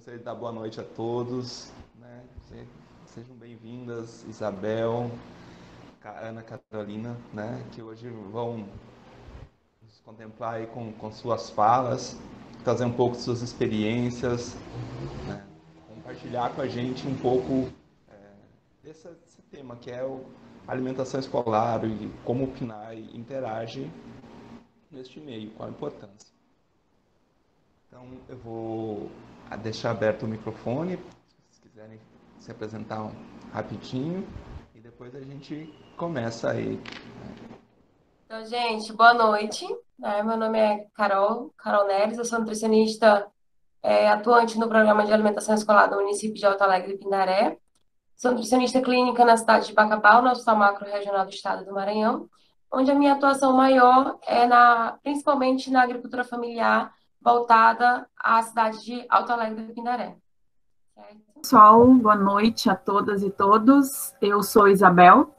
Gostaria de dar boa noite a todos, né? Sejam bem-vindas, Isabel, Ana Carolina, né? Que hoje vão nos contemplar aí com suas falas, trazer um pouco de suas experiências, né? Compartilhar com a gente um pouco desse tema que é a alimentação escolar e como o PNAE interage neste meio, qual a importância. Então, eu vou deixar aberto o microfone, se quiserem se apresentar rapidinho, e depois a gente começa aí. Então, gente, boa noite. Meu nome é Carol Neres, eu sou nutricionista atuante no programa de alimentação escolar do município de Alto Alegre e Pindaré. Sou nutricionista clínica na cidade de Bacabal, no Hospital Macro Regional do Estado do Maranhão, onde a minha atuação maior é principalmente na agricultura familiar, voltada à cidade de Alto Alegre e Pindaré. Pessoal, boa noite a todas e todos. Eu sou Isabel,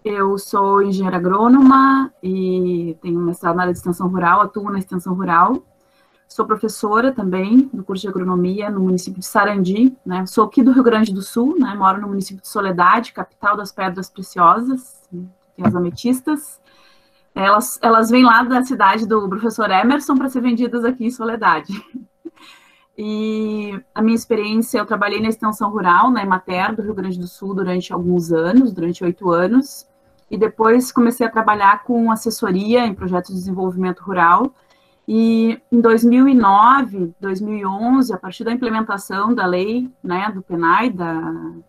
eu sou engenheira agrônoma e tenho mestrado na área de extensão rural, atuo na extensão rural. Sou professora também do curso de agronomia no município de Sarandi, né? Sou aqui do Rio Grande do Sul, né? Moro no município de Soledade, capital das Pedras Preciosas, tem as ametistas. Elas vêm lá da cidade do professor Emerson para ser vendidas aqui em Soledade. E a minha experiência, eu trabalhei na extensão rural, na Emater do Rio Grande do Sul durante alguns anos, durante 8 anos, e depois comecei a trabalhar com assessoria em projetos de desenvolvimento rural. E em 2009, 2011, a partir da implementação da lei, né, do PNAE, da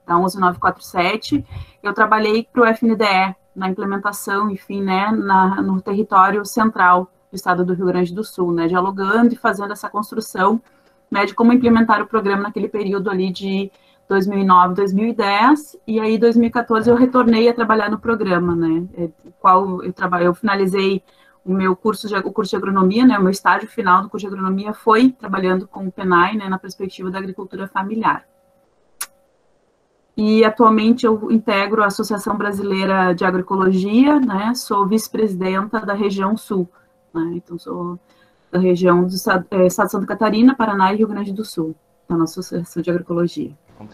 11947, eu trabalhei para o FNDE, na implementação, enfim, né, no território central do estado do Rio Grande do Sul, né, dialogando e fazendo essa construção, né, de como implementar o programa naquele período ali de 2009, 2010, e aí em 2014 eu retornei a trabalhar no programa, né, eu finalizei o curso de agronomia, né, o meu estágio final do curso de agronomia foi trabalhando com o PNAE, né, na perspectiva da agricultura familiar. E atualmente eu integro a Associação Brasileira de Agroecologia, né, sou vice-presidenta da região sul, né, então sou da região do estado de Santa Catarina, Paraná e Rio Grande do Sul, da nossa Associação de Agroecologia. Os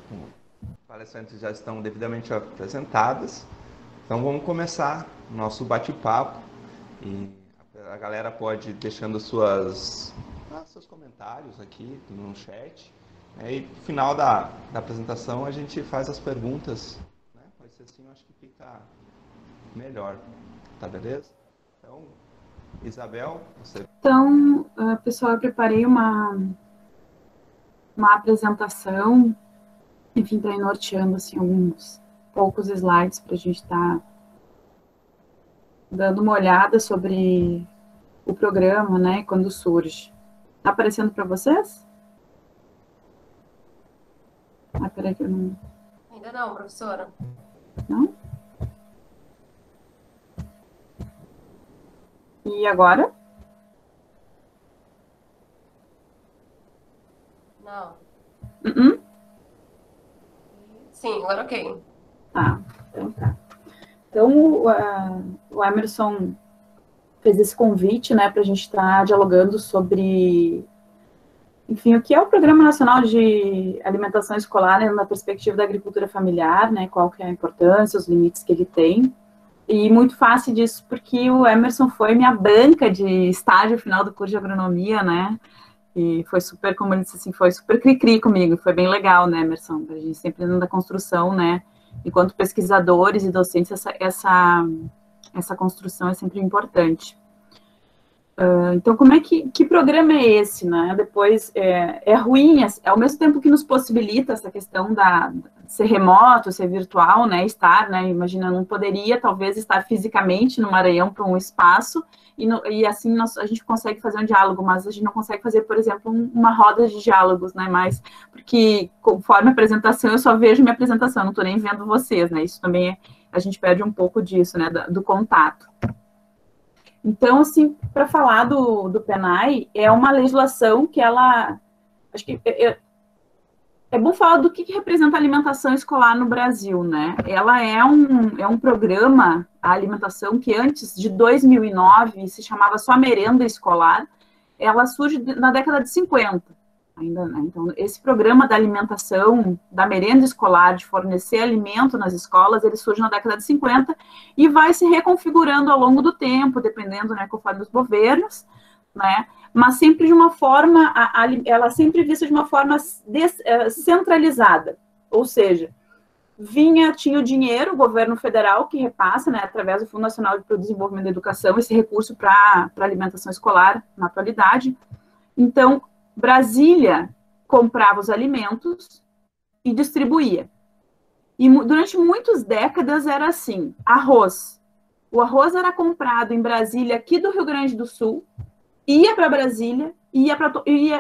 palestrantes já estão devidamente apresentadas, então vamos começar o nosso bate-papo. E a galera pode ir deixando seus comentários aqui no chat. E no final da apresentação a gente faz as perguntas. Né? Pode ser assim, eu acho que fica melhor. Tá beleza? Então, Isabel, você... Então, pessoal, eu preparei uma apresentação, enfim, está aí norteando assim, alguns poucos slides para a gente estar dando uma olhada sobre o programa, né, quando surge. Está aparecendo para vocês? Ah, peraí que eu não... Ainda não, professora. Não? E agora? Não. Uh-uh. Sim, agora ok. Tá, então tá. Então, o Emerson fez esse convite, né, para a gente estar dialogando sobre, enfim, o que é o Programa Nacional de Alimentação Escolar, né, na perspectiva da agricultura familiar, né, qual que é a importância, os limites que ele tem. E muito fácil disso, porque o Emerson foi minha banca de estágio final do curso de agronomia, né, e foi super, como ele disse assim, foi super cri-cri comigo, foi bem legal, né, Emerson, a gente sempre na construção, né, enquanto pesquisadores e docentes, essa construção é sempre importante. Então, como é que programa é esse, né? Depois, é ruim, ao mesmo tempo que nos possibilita essa questão de ser remoto, ser virtual, né? Estar, né? Imagina, eu não poderia, talvez, estar fisicamente no Maranhão para um espaço, e assim a gente consegue fazer um diálogo, mas a gente não consegue fazer, por exemplo, uma roda de diálogos, né? Mas, porque conforme a apresentação, eu só vejo minha apresentação, não estou nem vendo vocês, né? Isso também, a gente perde um pouco disso, né? Do contato. Então, assim, para falar do PNAE, é uma legislação que ela... Acho que é bom falar do que representa a alimentação escolar no Brasil, né? Ela é um programa, a alimentação, que antes de 2009 se chamava só merenda escolar, ela surge na década de 50. ainda, né? Então, esse programa da alimentação, da merenda escolar, de fornecer alimento nas escolas, ele surge na década de 50 e vai se reconfigurando ao longo do tempo, dependendo, né, conforme os governos, né? Mas sempre de uma forma, ela sempre vista de uma forma centralizada, ou seja, tinha o dinheiro, o governo federal que repassa, né, através do Fundo Nacional para o Desenvolvimento da Educação, esse recurso para alimentação escolar na atualidade. Então, Brasília comprava os alimentos e distribuía. E durante muitas décadas era assim, arroz. O arroz era comprado em Brasília, aqui do Rio Grande do Sul, ia para Brasília,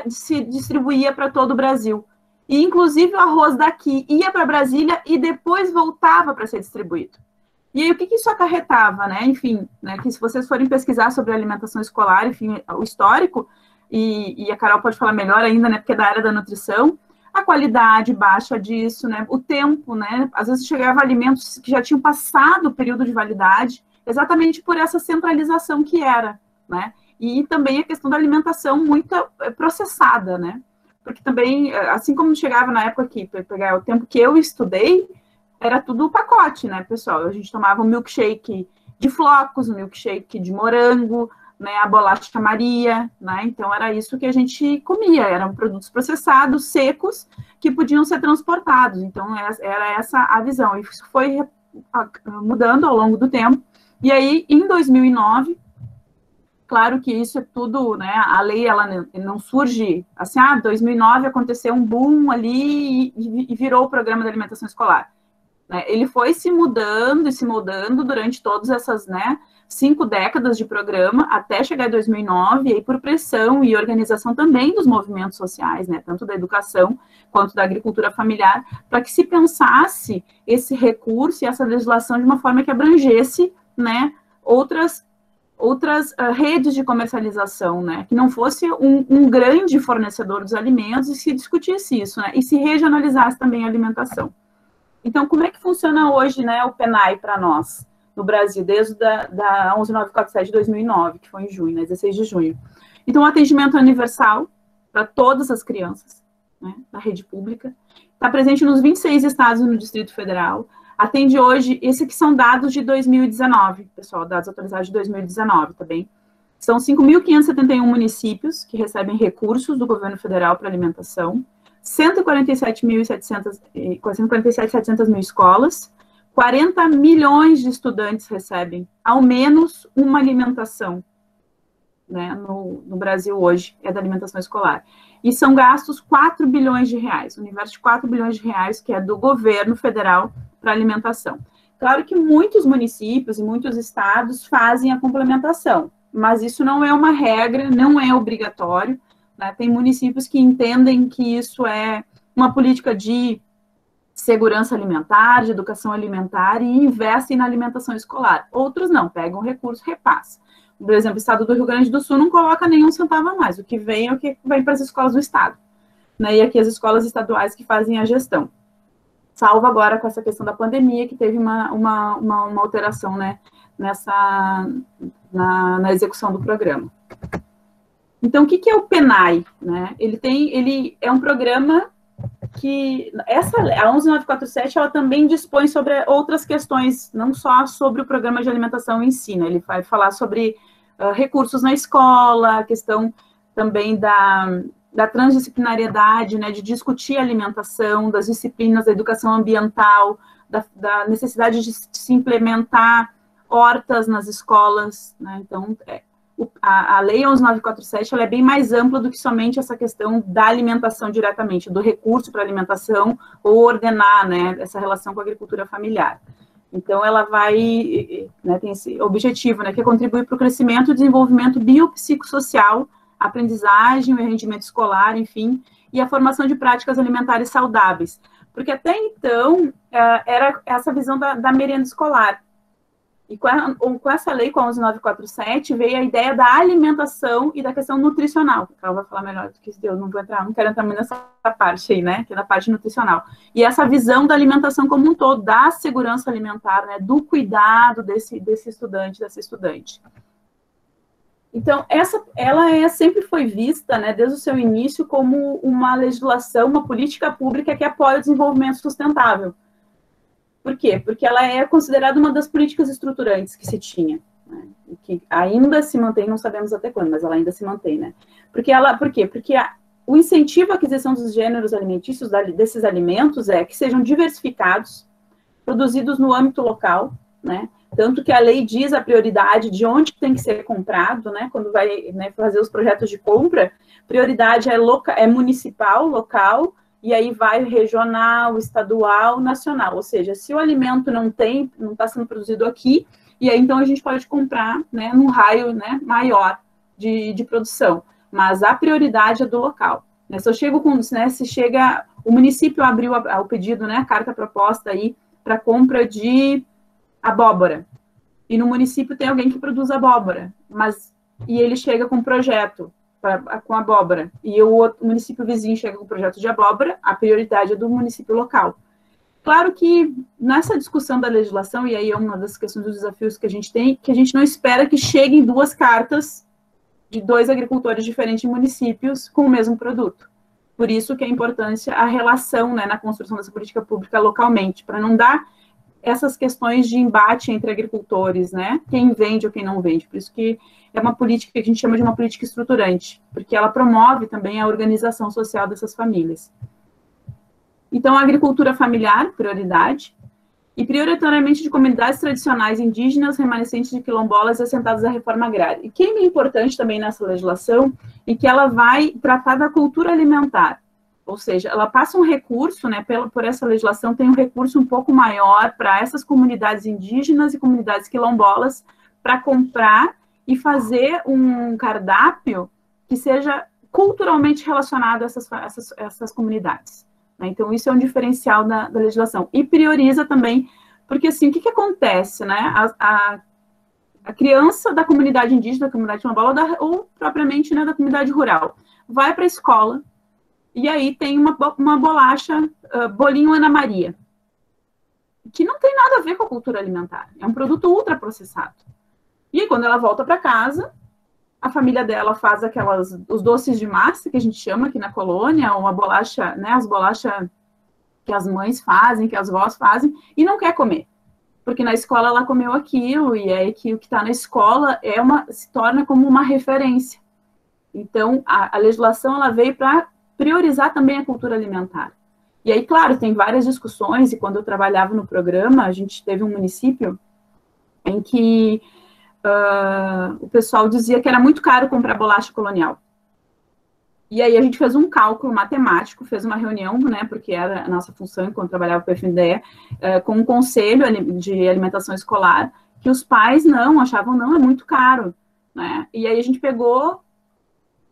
se distribuía para todo o Brasil. E, inclusive, o arroz daqui ia para Brasília e depois voltava para ser distribuído. E aí, o que isso acarretava, né? Enfim, né, que se vocês forem pesquisar sobre a alimentação escolar, enfim, o histórico, e a Carol pode falar melhor ainda, né, porque é da área da nutrição, a qualidade baixa disso, né, o tempo, né, às vezes chegava alimentos que já tinham passado o período de validade, exatamente por essa centralização que era, né, e também a questão da alimentação muito processada, né, porque também, assim como chegava na época aqui, para pegar o tempo que eu estudei, era tudo pacote, né, pessoal? A gente tomava um milkshake de flocos, um milkshake de morango, né, a bolacha Maria, né? Então era isso que a gente comia, eram produtos processados, secos, que podiam ser transportados. Então era essa a visão. E isso foi mudando ao longo do tempo. E aí, em 2009, claro que isso é tudo, né, a lei ela não surge assim, 2009 aconteceu um boom ali e virou o programa de alimentação escolar. Né? Ele foi se mudando e se moldando durante todas essas, né, 5 décadas de programa, até chegar em 2009, e aí por pressão e organização também dos movimentos sociais, né, tanto da educação quanto da agricultura familiar, para que se pensasse esse recurso e essa legislação de uma forma que abrangesse, né, outras redes de comercialização, né, que não fosse um grande fornecedor dos alimentos e se discutisse isso, né, e se regionalizasse também a alimentação. Então, como é que funciona hoje, né, o PENAI para nós, no Brasil, desde da 11947 de 2009, que foi em junho, né, 16 de junho. Então, o atendimento universal para todas as crianças, né, da rede pública, está presente nos 26 estados e no Distrito Federal, atende hoje, esses que são dados de 2019, pessoal, dados atualizados de 2019, tá bem? São 5.571 municípios que recebem recursos do governo federal para alimentação, 147.700 mil escolas, 40 milhões de estudantes recebem ao menos uma alimentação, né, no Brasil hoje, é da alimentação escolar. E são gastos 4 bilhões de reais, o universo de 4 bilhões de reais, que é do governo federal para alimentação. Claro que muitos municípios e muitos estados fazem a complementação, mas isso não é uma regra, não é obrigatório, né? Tem municípios que entendem que isso é uma política de segurança alimentar, de educação alimentar, e investem na alimentação escolar. Outros não, pegam o recurso, repassam. Por exemplo, o estado do Rio Grande do Sul não coloca nenhum centavo a mais, o que vem é o que vem para as escolas do estado, né? E aqui as escolas estaduais que fazem a gestão. Salvo agora com essa questão da pandemia, que teve uma alteração, né, na execução do programa. Então, o que é o PENAI? Né? Ele é um programa que, a 11947, ela também dispõe sobre outras questões, não só sobre o programa de alimentação em si, né? Ele vai falar sobre recursos na escola, a questão também da transdisciplinariedade, né, de discutir a alimentação, das disciplinas da educação ambiental, da necessidade de se implementar hortas nas escolas, né? Então, a Lei 11947, ela é bem mais ampla do que somente essa questão da alimentação diretamente, do recurso para alimentação, ou ordenar, né, essa relação com a agricultura familiar. Então, ela vai, né, tem esse objetivo, né, que é contribuir para o crescimento e desenvolvimento biopsicossocial, aprendizagem, o rendimento escolar, enfim, e a formação de práticas alimentares saudáveis. Porque até então, era essa visão da merenda escolar. E com essa lei, com a 11947, veio a ideia da alimentação e da questão nutricional. Ela vai falar melhor do que eu não quero entrar muito nessa parte aí, né, que é da parte nutricional. E essa visão da alimentação como um todo, da segurança alimentar, né, do cuidado desse estudante, dessa estudante. Então, ela sempre foi vista, né, desde o seu início, como uma legislação, uma política pública que apoia o desenvolvimento sustentável. Por quê? Porque ela é considerada uma das políticas estruturantes que se tinha, né, e que ainda se mantém, não sabemos até quando, mas ela ainda se mantém, né? Por quê? Porque o incentivo à aquisição dos gêneros alimentícios desses alimentos é que sejam diversificados, produzidos no âmbito local, né? Tanto que a lei diz a prioridade de onde tem que ser comprado, né? Quando vai, né, fazer os projetos de compra, prioridade é municipal, local, e aí vai regional, estadual, nacional. Ou seja, se o alimento não está sendo produzido aqui, e aí então a gente pode comprar, né, num raio, né, maior de produção. Mas a prioridade é do local. Né? Se eu chego com, né, se chega, o município abriu o pedido, né, a carta proposta aí para compra de abóbora. E no município tem alguém que produz abóbora, e ele chega com um projeto com abóbora, e o município vizinho chega com um projeto de abóbora, a prioridade é do município local. Claro que nessa discussão da legislação, e aí é uma das questões dos desafios que a gente tem, que a gente não espera que cheguem duas cartas de dois agricultores diferentes em municípios com o mesmo produto. Por isso que é importante a relação, né, na construção dessa política pública localmente, para não dar essas questões de embate entre agricultores, né? Quem vende ou quem não vende. Por isso que é uma política que a gente chama de uma política estruturante, porque ela promove também a organização social dessas famílias. Então, a agricultura familiar, prioridade, e prioritariamente de comunidades tradicionais indígenas, remanescentes de quilombolas e assentadas à reforma agrária. E que é importante também nessa legislação é que ela vai tratar da cultura alimentar. Ou seja, ela passa um recurso, né, por essa legislação, tem um recurso um pouco maior para essas comunidades indígenas e comunidades quilombolas para comprar e fazer um cardápio que seja culturalmente relacionado a essas comunidades. Né? Então, isso é um diferencial da legislação. E prioriza também, porque assim, o que acontece? Né? A criança da comunidade indígena, da comunidade quilombola, ou propriamente, né, da comunidade rural, vai para a escola, e aí tem uma bolacha, bolinho Ana Maria, que não tem nada a ver com a cultura alimentar. É um produto ultraprocessado. E aí, quando ela volta para casa, a família dela faz os doces de massa, que a gente chama aqui na colônia, uma bolacha, né, as bolachas que as mães fazem, que as vós fazem, e não quer comer. Porque na escola ela comeu aquilo, e aí que o que está na escola se torna como uma referência. Então, a legislação ela veio para priorizar também a cultura alimentar. E aí, claro, tem várias discussões, e quando eu trabalhava no programa, a gente teve um município em que o pessoal dizia que era muito caro comprar bolacha colonial. E aí a gente fez um cálculo matemático, fez uma reunião, né, porque era a nossa função, enquanto trabalhava com o FNDE, com um conselho de alimentação escolar, que os pais achavam, não, é muito caro. Né? E aí a gente pegou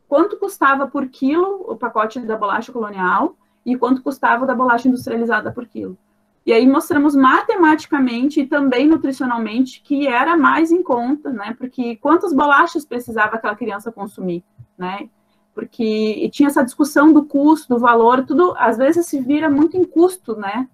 quanto custava por quilo o pacote da bolacha colonial e quanto custava da bolacha industrializada por quilo. E aí mostramos matematicamente e também nutricionalmente que era mais em conta, né? Porque quantas bolachas precisava aquela criança consumir, né? Porque tinha essa discussão do custo, do valor, tudo às vezes se vira muito em custo, né?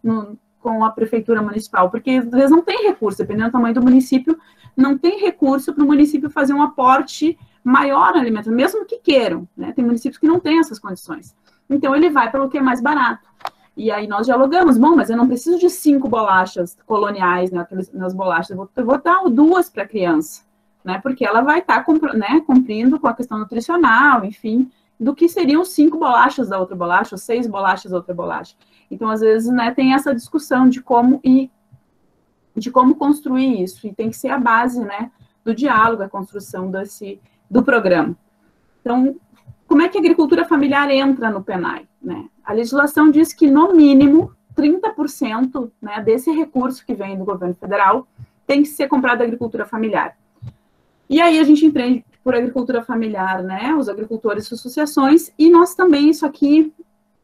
Com a prefeitura municipal, porque às vezes não tem recurso, dependendo do tamanho do município, não tem recurso para o município fazer um aporte maior na alimentação, mesmo que queiram, né? Tem municípios que não têm essas condições. Então, ele vai pelo que é mais barato. E aí nós dialogamos, bom, mas eu não preciso de 5 bolachas coloniais, né, nas bolachas, eu vou dar 2 para a criança, né, porque ela vai estar cumprindo com a questão nutricional, enfim, do que seriam 5 bolachas da outra bolacha, ou 6 bolachas da outra bolacha. Então, às vezes, né, tem essa discussão de como construir isso, e tem que ser a base, né, do diálogo, a construção do programa. Então, como é que a agricultura familiar entra no PENAI? Né? A legislação diz que, no mínimo, 30%, né, desse recurso que vem do governo federal tem que ser comprado da agricultura familiar. E aí a gente entende por agricultura familiar, né, os agricultores e associações, e nós também, isso aqui,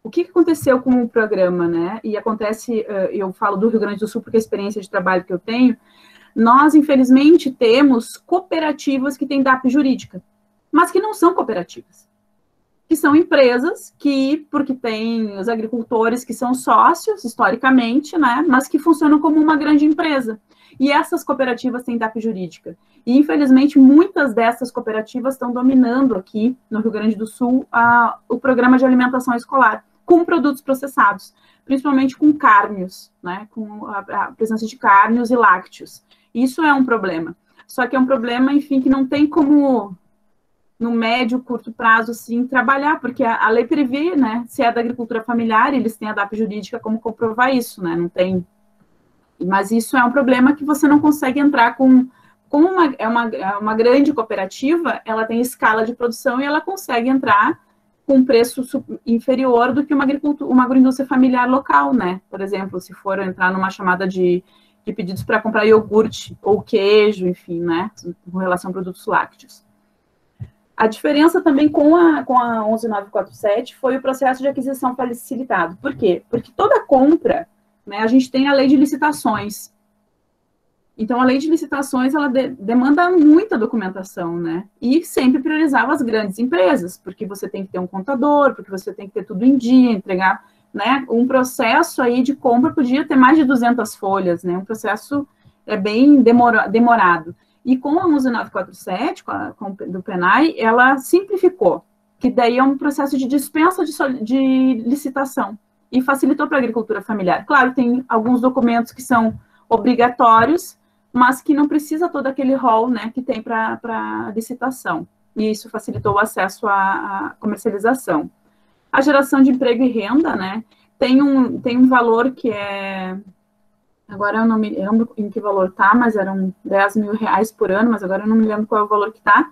o que aconteceu com o programa, né, e acontece, eu falo do Rio Grande do Sul porque a experiência de trabalho que eu tenho, nós, infelizmente, temos cooperativas que têm DAP jurídica, mas que não são cooperativas. que são empresas porque tem os agricultores que são sócios, historicamente, né, mas que funcionam como uma grande empresa. E essas cooperativas têm DAP jurídica. E, infelizmente, muitas dessas cooperativas estão dominando aqui, no Rio Grande do Sul, o programa de alimentação escolar, com produtos processados, principalmente com cárneos, né, com a presença de cárneos e lácteos. Isso é um problema. Só que é um problema, enfim, que não tem como, no médio, curto prazo, assim, trabalhar, porque a lei prevê, né, se é da agricultura familiar, eles têm a DAP jurídica como comprovar isso, né, não tem. Mas isso é um problema que você não consegue entrar como uma grande cooperativa, ela tem escala de produção e ela consegue entrar com um preço inferior do que uma agroindústria familiar local, né? Por exemplo, se for entrar numa chamada de pedidos para comprar iogurte ou queijo, enfim, né? Com relação a produtos lácteos. A diferença também com a 11947 foi o processo de aquisição facilitado. Por quê? Porque toda compra, né, a gente tem a lei de licitações. Então, a lei de licitações, ela demanda muita documentação, né? E sempre priorizava as grandes empresas, porque você tem que ter um contador, porque você tem que ter tudo em dia, entregar, né? Um processo aí de compra podia ter mais de 200 folhas, né? Um processo bem demorado. E com a 11947, do PENAI, ela simplificou, que daí é um processo de dispensa de licitação, e facilitou para a agricultura familiar. Claro, tem alguns documentos que são obrigatórios, mas que não precisa todo aquele rol, né, que tem para licitação. E isso facilitou o acesso à comercialização. A geração de emprego e renda, né, tem um valor que é... Agora eu não me lembro em que valor está, mas eram 10 mil reais por ano, mas agora eu não me lembro qual é o valor que está,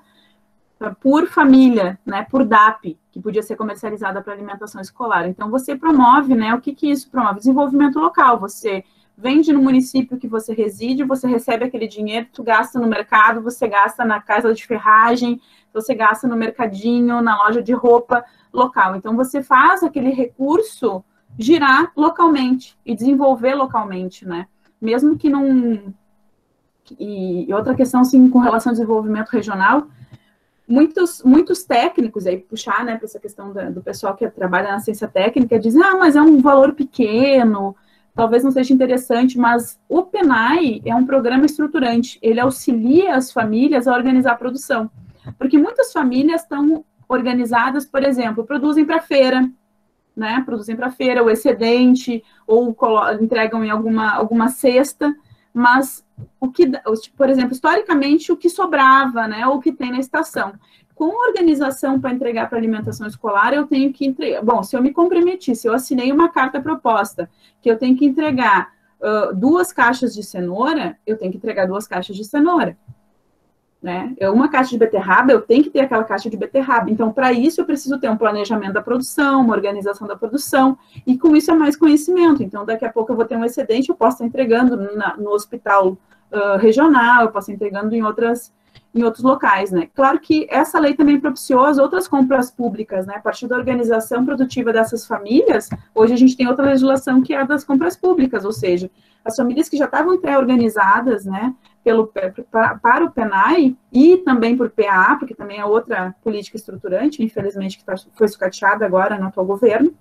por família, né, por DAP, que podia ser comercializada para alimentação escolar. Então, você promove, né, o que isso promove? Desenvolvimento local. Você vende no município que você reside, você recebe aquele dinheiro, tu gasta no mercado, você gasta na casa de ferragem, você gasta no mercadinho, na loja de roupa local. Então, você faz aquele recurso girar localmente e desenvolver localmente, né? Mesmo que não... E outra questão, assim, com relação ao desenvolvimento regional, muitos técnicos, aí puxar, né, para essa questão do pessoal que trabalha na ciência técnica, dizem, mas é um valor pequeno, talvez não seja interessante, mas o PENAI é um programa estruturante, ele auxilia as famílias a organizar a produção, porque muitas famílias estão organizadas, por exemplo, produzem para feira, né, o excedente, ou entregam em alguma cesta, mas por exemplo, historicamente, o que sobrava, né, ou o que tem na estação. Com a organização para entregar para alimentação escolar, eu tenho que entregar... Bom, se eu me comprometi, se eu assinei uma carta proposta, que eu tenho que entregar 2 caixas de cenoura, eu tenho que entregar 2 caixas de cenoura. Né? Uma caixa de beterraba, eu tenho que ter aquela caixa de beterraba. Então, para isso, eu preciso ter um planejamento da produção, uma organização da produção, e com isso é mais conhecimento. Então, daqui a pouco eu vou ter um excedente, eu posso estar entregando no hospital regional, eu posso estar entregando em outros locais, né? Claro que essa lei também propiciou as outras compras públicas, né? A partir da organização produtiva dessas famílias, hoje a gente tem outra legislação que é a das compras públicas, ou seja, as famílias que já estavam pré-organizadas, né, para o PENAI e também por PAA, porque também é outra política estruturante, infelizmente, que foi sucateada agora no atual governo,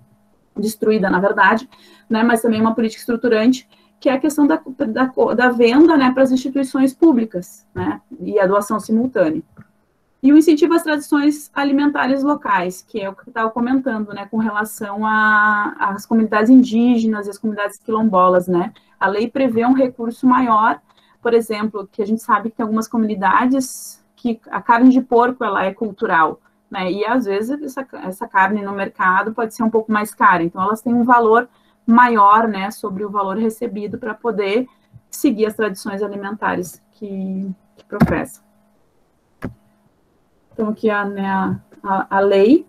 destruída, na verdade, né, mas também uma política estruturante, que é a questão da venda, né, para as instituições públicas, né, e a doação simultânea. E o incentivo às tradições alimentares locais, que é o que eu estava comentando, né, com relação às comunidades indígenas e as comunidades quilombolas, né. A lei prevê um recurso maior, por exemplo, que a gente sabe que tem algumas comunidades que a carne de porco, ela é cultural, né, e às vezes essa carne no mercado pode ser um pouco mais cara, então elas têm um valor maior, né, sobre o valor recebido para poder seguir as tradições alimentares que professam. Então, aqui a lei.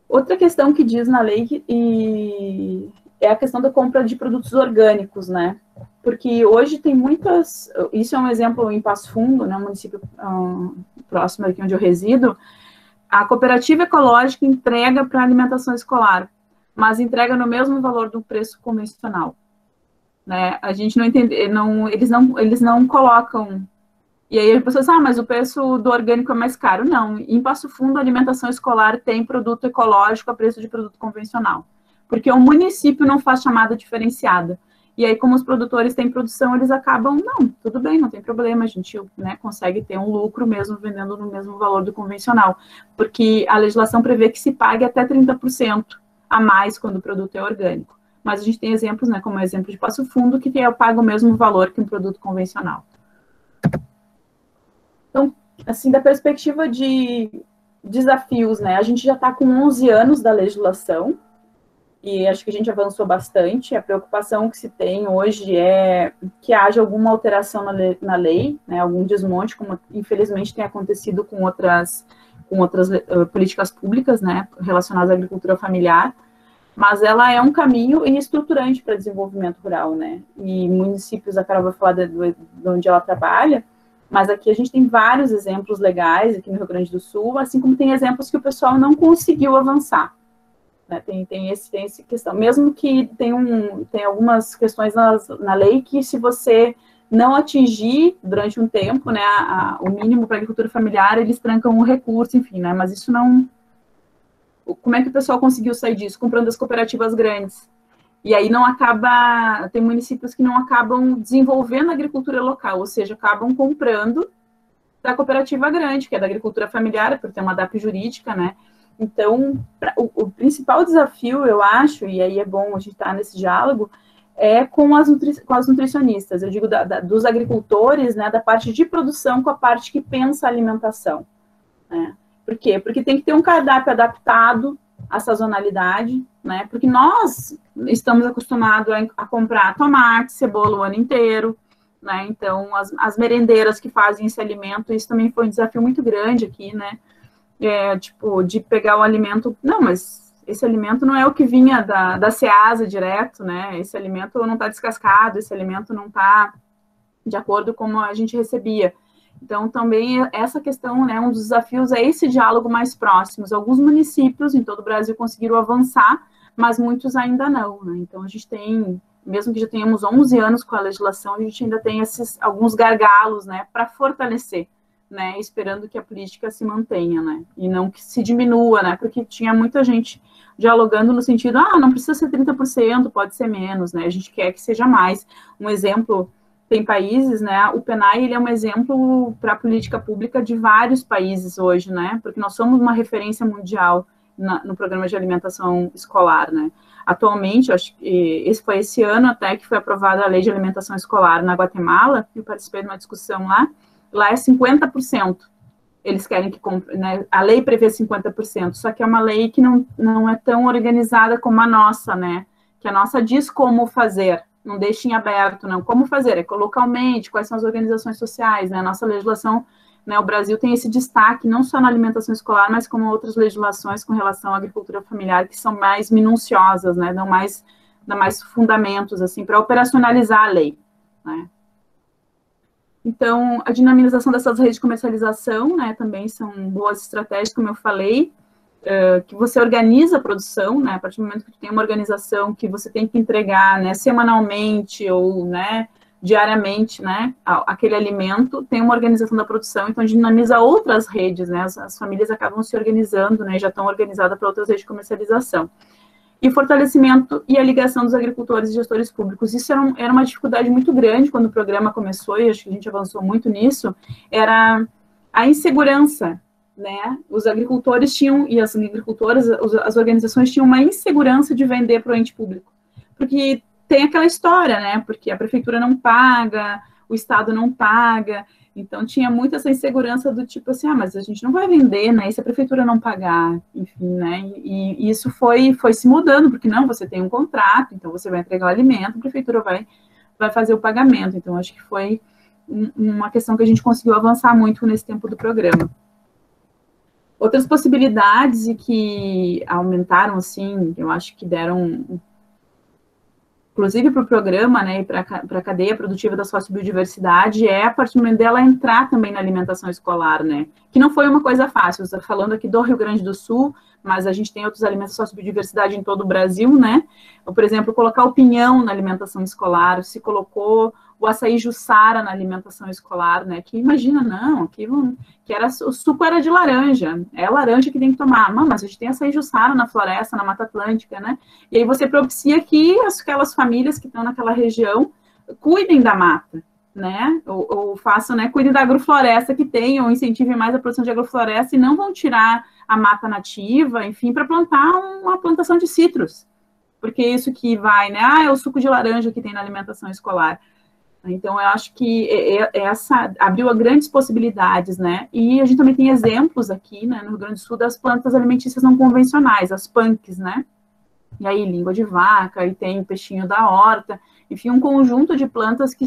Outra questão que diz na lei é a questão da compra de produtos orgânicos, né? Porque hoje tem muitas... Isso é um exemplo em Passo Fundo, né, um município próximo aqui onde eu resido. A cooperativa ecológica entrega para alimentação escolar, mas entrega no mesmo valor do preço convencional. Né? A gente não entende, eles não colocam E aí a pessoa diz, mas o preço do orgânico é mais caro. Não, em Passo Fundo, a alimentação escolar tem produto ecológico a preço de produto convencional, porque o município não faz chamada diferenciada. E aí, como os produtores têm produção, eles acabam, não, tudo bem, não tem problema, a gente, né, consegue ter um lucro mesmo vendendo no mesmo valor do convencional, porque a legislação prevê que se pague até 30% a mais quando o produto é orgânico. Mas a gente tem exemplos, né, como o exemplo de Passo Fundo, que paga o mesmo valor que um produto convencional. Então, assim, da perspectiva de desafios, né, a gente já está com 11 anos da legislação, e acho que a gente avançou bastante. A preocupação que se tem hoje é que haja alguma alteração na lei, né, algum desmonte, como infelizmente tem acontecido com outras políticas públicas, né, relacionadas à agricultura familiar, mas ela é um caminho estruturante para o desenvolvimento rural, né, e municípios, a Carol vai falar de onde ela trabalha, mas aqui a gente tem vários exemplos legais, aqui no Rio Grande do Sul, assim como tem exemplos que o pessoal não conseguiu avançar. Tem essa questão, mesmo que tem algumas questões na lei que, se você não atingir durante um tempo, né, o mínimo para a agricultura familiar, eles trancam o recurso, enfim, né, mas isso não... Como é que o pessoal conseguiu sair disso? Comprando as cooperativas grandes. E aí não acaba... Tem municípios que não acabam desenvolvendo a agricultura local, ou seja, acabam comprando da cooperativa grande, que é da agricultura familiar, por ter uma DAP jurídica, né. Então, o principal desafio, eu acho, e aí é bom a gente estar nesse diálogo, é com as nutricionistas. Eu digo dos agricultores, né, da parte de produção com a parte que pensa a alimentação. Né? Por quê? Porque tem que ter um cardápio adaptado à sazonalidade, né? Porque nós estamos acostumados a comprar tomate, cebola o ano inteiro, né? Então, as merendeiras que fazem esse alimento, isso também foi um desafio muito grande aqui, né? De pegar o alimento, não, mas esse alimento não é o que vinha da Ceasa direto, né, esse alimento não está descascado, esse alimento não está de acordo com como a gente recebia. Então, também essa questão, né, um dos desafios é esse diálogo mais próximo. Alguns municípios em todo o Brasil conseguiram avançar, mas muitos ainda não, né, então a gente tem, mesmo que já tenhamos 11 anos com a legislação, a gente ainda tem alguns gargalos, né, para fortalecer, né, esperando que a política se mantenha, né, e não que se diminua, né, porque tinha muita gente dialogando no sentido, não precisa ser 30%, pode ser menos, né, a gente quer que seja mais. Um exemplo, tem países, né, o PENAI, ele é um exemplo para a política pública de vários países hoje, né, porque nós somos uma referência mundial no programa de alimentação escolar, né. Atualmente, acho que esse ano até que foi aprovada a lei de alimentação escolar na Guatemala, eu participei de uma discussão lá é 50%. Eles querem que, né, a lei prevê 50%, só que é uma lei que não é tão organizada como a nossa, né, que a nossa diz como fazer, não deixa em aberto, não, como fazer, é localmente, quais são as organizações sociais, né, a nossa legislação, né, o Brasil tem esse destaque, não só na alimentação escolar, mas como outras legislações com relação à agricultura familiar, que são mais minuciosas, né, dão mais fundamentos, assim, para operacionalizar a lei, né. Então, a dinamização dessas redes de comercialização, né, também são boas estratégias, como eu falei, que você organiza a produção, né, a partir do momento que tem uma organização que você tem que entregar, né, semanalmente ou, né, diariamente, né, aquele alimento, tem uma organização da produção, então dinamiza outras redes, né, as famílias acabam se organizando, né, já estão organizadas para outras redes de comercialização. E o fortalecimento e a ligação dos agricultores e gestores públicos. Isso era uma dificuldade muito grande quando o programa começou, e acho que a gente avançou muito nisso, era a insegurança, né? Os agricultores tinham, e as agricultoras, as organizações tinham uma insegurança de vender para o ente público, porque tem aquela história, né? Porque a prefeitura não paga, o Estado não paga, então tinha muito essa insegurança do tipo assim, mas a gente não vai vender, né, e se a prefeitura não pagar, enfim, né, e isso foi se mudando, porque não, você tem um contrato, então você vai entregar o alimento, a prefeitura vai fazer o pagamento, então acho que foi uma questão que a gente conseguiu avançar muito nesse tempo do programa. Outras possibilidades e que aumentaram, assim, eu acho que deram, inclusive para o programa, né, e para a cadeia produtiva da sociobiodiversidade, é a partir do momento dela entrar também na alimentação escolar, né, que não foi uma coisa fácil, falando aqui do Rio Grande do Sul, mas a gente tem outros alimentos só biodiversidade em todo o Brasil, né? Ou, por exemplo, colocar o pinhão na alimentação escolar, se colocou o açaí Jussara na alimentação escolar, né? Que imagina, não, aquilo que era o suco era de laranja, é laranja que tem que tomar. Não, mas a gente tem açaí Jussara na floresta, na Mata Atlântica, né? E aí você propicia que aquelas famílias que estão naquela região cuidem da mata, né? Ou façam, né? Cuidem da agrofloresta que tem, ou incentivem mais a produção de agrofloresta e não vão tirar a mata nativa, enfim, para plantar uma plantação de citros, porque é isso que vai, né? Ah, é o suco de laranja que tem na alimentação escolar. Então, eu acho que essa abriu grandes possibilidades, né? E a gente também tem exemplos aqui, né, no Rio Grande do Sul, das plantas alimentícias não convencionais, as punks, né? E aí, língua de vaca, e tem peixinho da horta, enfim, um conjunto de plantas que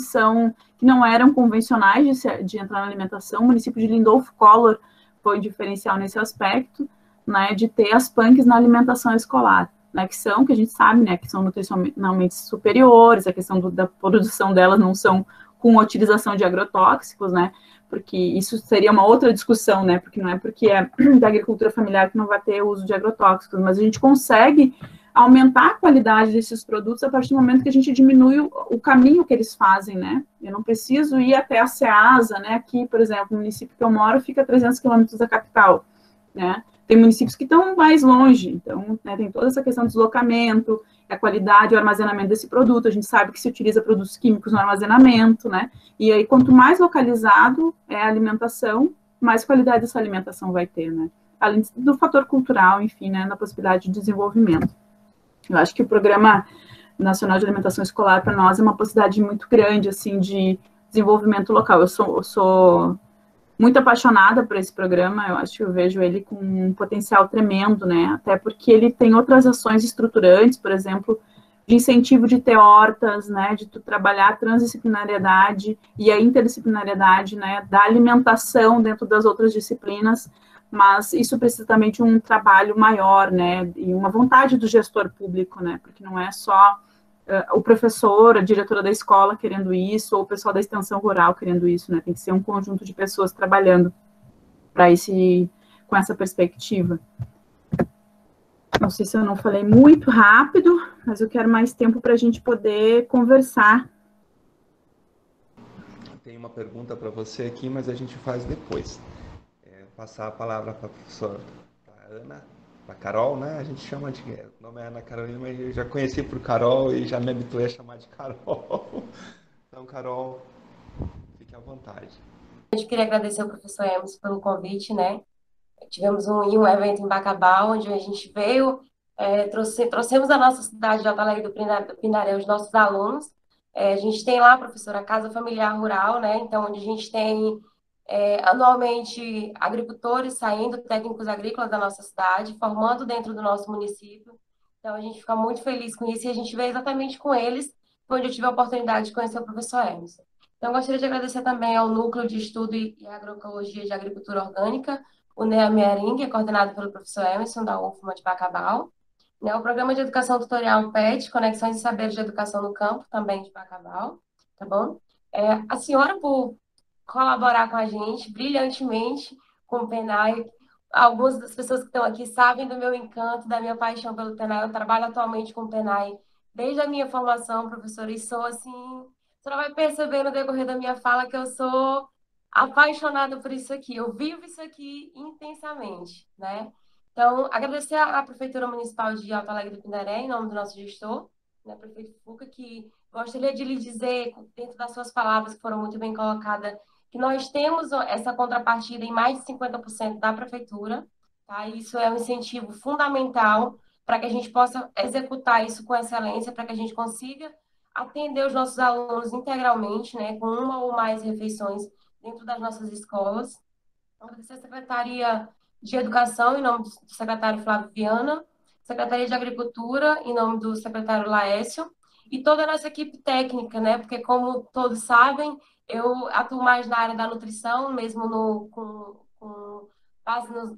não eram convencionais de entrar na alimentação. O município de Lindolfo Collor foi diferencial nesse aspecto, né, de ter as punks na alimentação escolar. Né, que a gente sabe, né, que são nutricionalmente superiores, a questão da produção delas não são com utilização de agrotóxicos, né, porque isso seria uma outra discussão, né, porque não é porque é da agricultura familiar que não vai ter uso de agrotóxicos, mas a gente consegue aumentar a qualidade desses produtos a partir do momento que a gente diminui o caminho que eles fazem, né, eu não preciso ir até a Ceasa, né, aqui, por exemplo, no município que eu moro fica a 300 quilômetros da capital, né, tem municípios que estão mais longe, então, né, tem toda essa questão do deslocamento, a qualidade e o armazenamento desse produto, a gente sabe que se utiliza produtos químicos no armazenamento, né, e aí quanto mais localizado é a alimentação, mais qualidade essa alimentação vai ter, né, além do fator cultural, enfim, né, na possibilidade de desenvolvimento. Eu acho que o Programa Nacional de Alimentação Escolar, para nós, é uma possibilidade muito grande, assim, de desenvolvimento local. Eu sou muito apaixonada por esse programa, eu acho que eu vejo ele com um potencial tremendo, né, até porque ele tem outras ações estruturantes, por exemplo, de incentivo de ter hortas, né, de tu trabalhar a transdisciplinariedade e a interdisciplinariedade, né, da alimentação dentro das outras disciplinas, mas isso precisa também de um trabalho maior, né, e uma vontade do gestor público, né, porque não é só o professor, a diretora da escola querendo isso, ou o pessoal da extensão rural querendo isso, né? Tem que ser um conjunto de pessoas trabalhando com essa perspectiva. Não sei se eu não falei muito rápido, mas eu quero mais tempo para a gente poder conversar. Tem uma pergunta para você aqui, mas a gente faz depois. Passar a palavra para a professora Ana. A Carol, né? A gente chama de... O nome é Ana Carolina, mas eu já conheci por Carol e já me habituei a chamar de Carol. Então, Carol, fique à vontade. A gente queria agradecer ao professor Emerson pelo convite, né? Tivemos um evento em Bacabal, onde a gente veio, trouxemos a nossa cidade de Alto Alegre do Pindaré, os nossos alunos. A gente tem lá, professora, a Casa Familiar Rural, né? Então, onde a gente tem... anualmente agricultores saindo, técnicos agrícolas da nossa cidade, formando dentro do nosso município. Então, a gente fica muito feliz com isso e a gente vê exatamente com eles, onde eu tive a oportunidade de conhecer o professor Emerson. Então, gostaria de agradecer também ao Núcleo de Estudo e Agroecologia de Agricultura Orgânica, o NEA-Mearim, que é coordenado pelo professor Emerson, da UFMA de Bacabal, né, o Programa de Educação Tutorial PET, Conexões e Saberes de Educação no Campo, também de Bacabal, tá bom? A senhora, por colaborar com a gente brilhantemente com o PENAI. Algumas das pessoas que estão aqui sabem do meu encanto, da minha paixão pelo PENAI. Eu trabalho atualmente com o PENAI desde a minha formação, professora, e sou assim, você não vai perceber no decorrer da minha fala que eu sou apaixonada por isso aqui. Eu vivo isso aqui intensamente, né? Então, agradecer à Prefeitura Municipal de Alto Alegre do Pindaré, em nome do nosso gestor, né, prefeito Fuca, que gostaria de lhe dizer, dentro das suas palavras que foram muito bem colocadas, que nós temos essa contrapartida em mais de 50% da prefeitura, tá? Isso é um incentivo fundamental para que a gente possa executar isso com excelência, para que a gente consiga atender os nossos alunos integralmente, né, com uma ou mais refeições dentro das nossas escolas. Então, agradecer a Secretaria de Educação, em nome do secretário Flávio Viana, Secretaria de Agricultura, em nome do secretário Laércio, e toda a nossa equipe técnica, né, porque, como todos sabem, eu atuo mais na área da nutrição, mesmo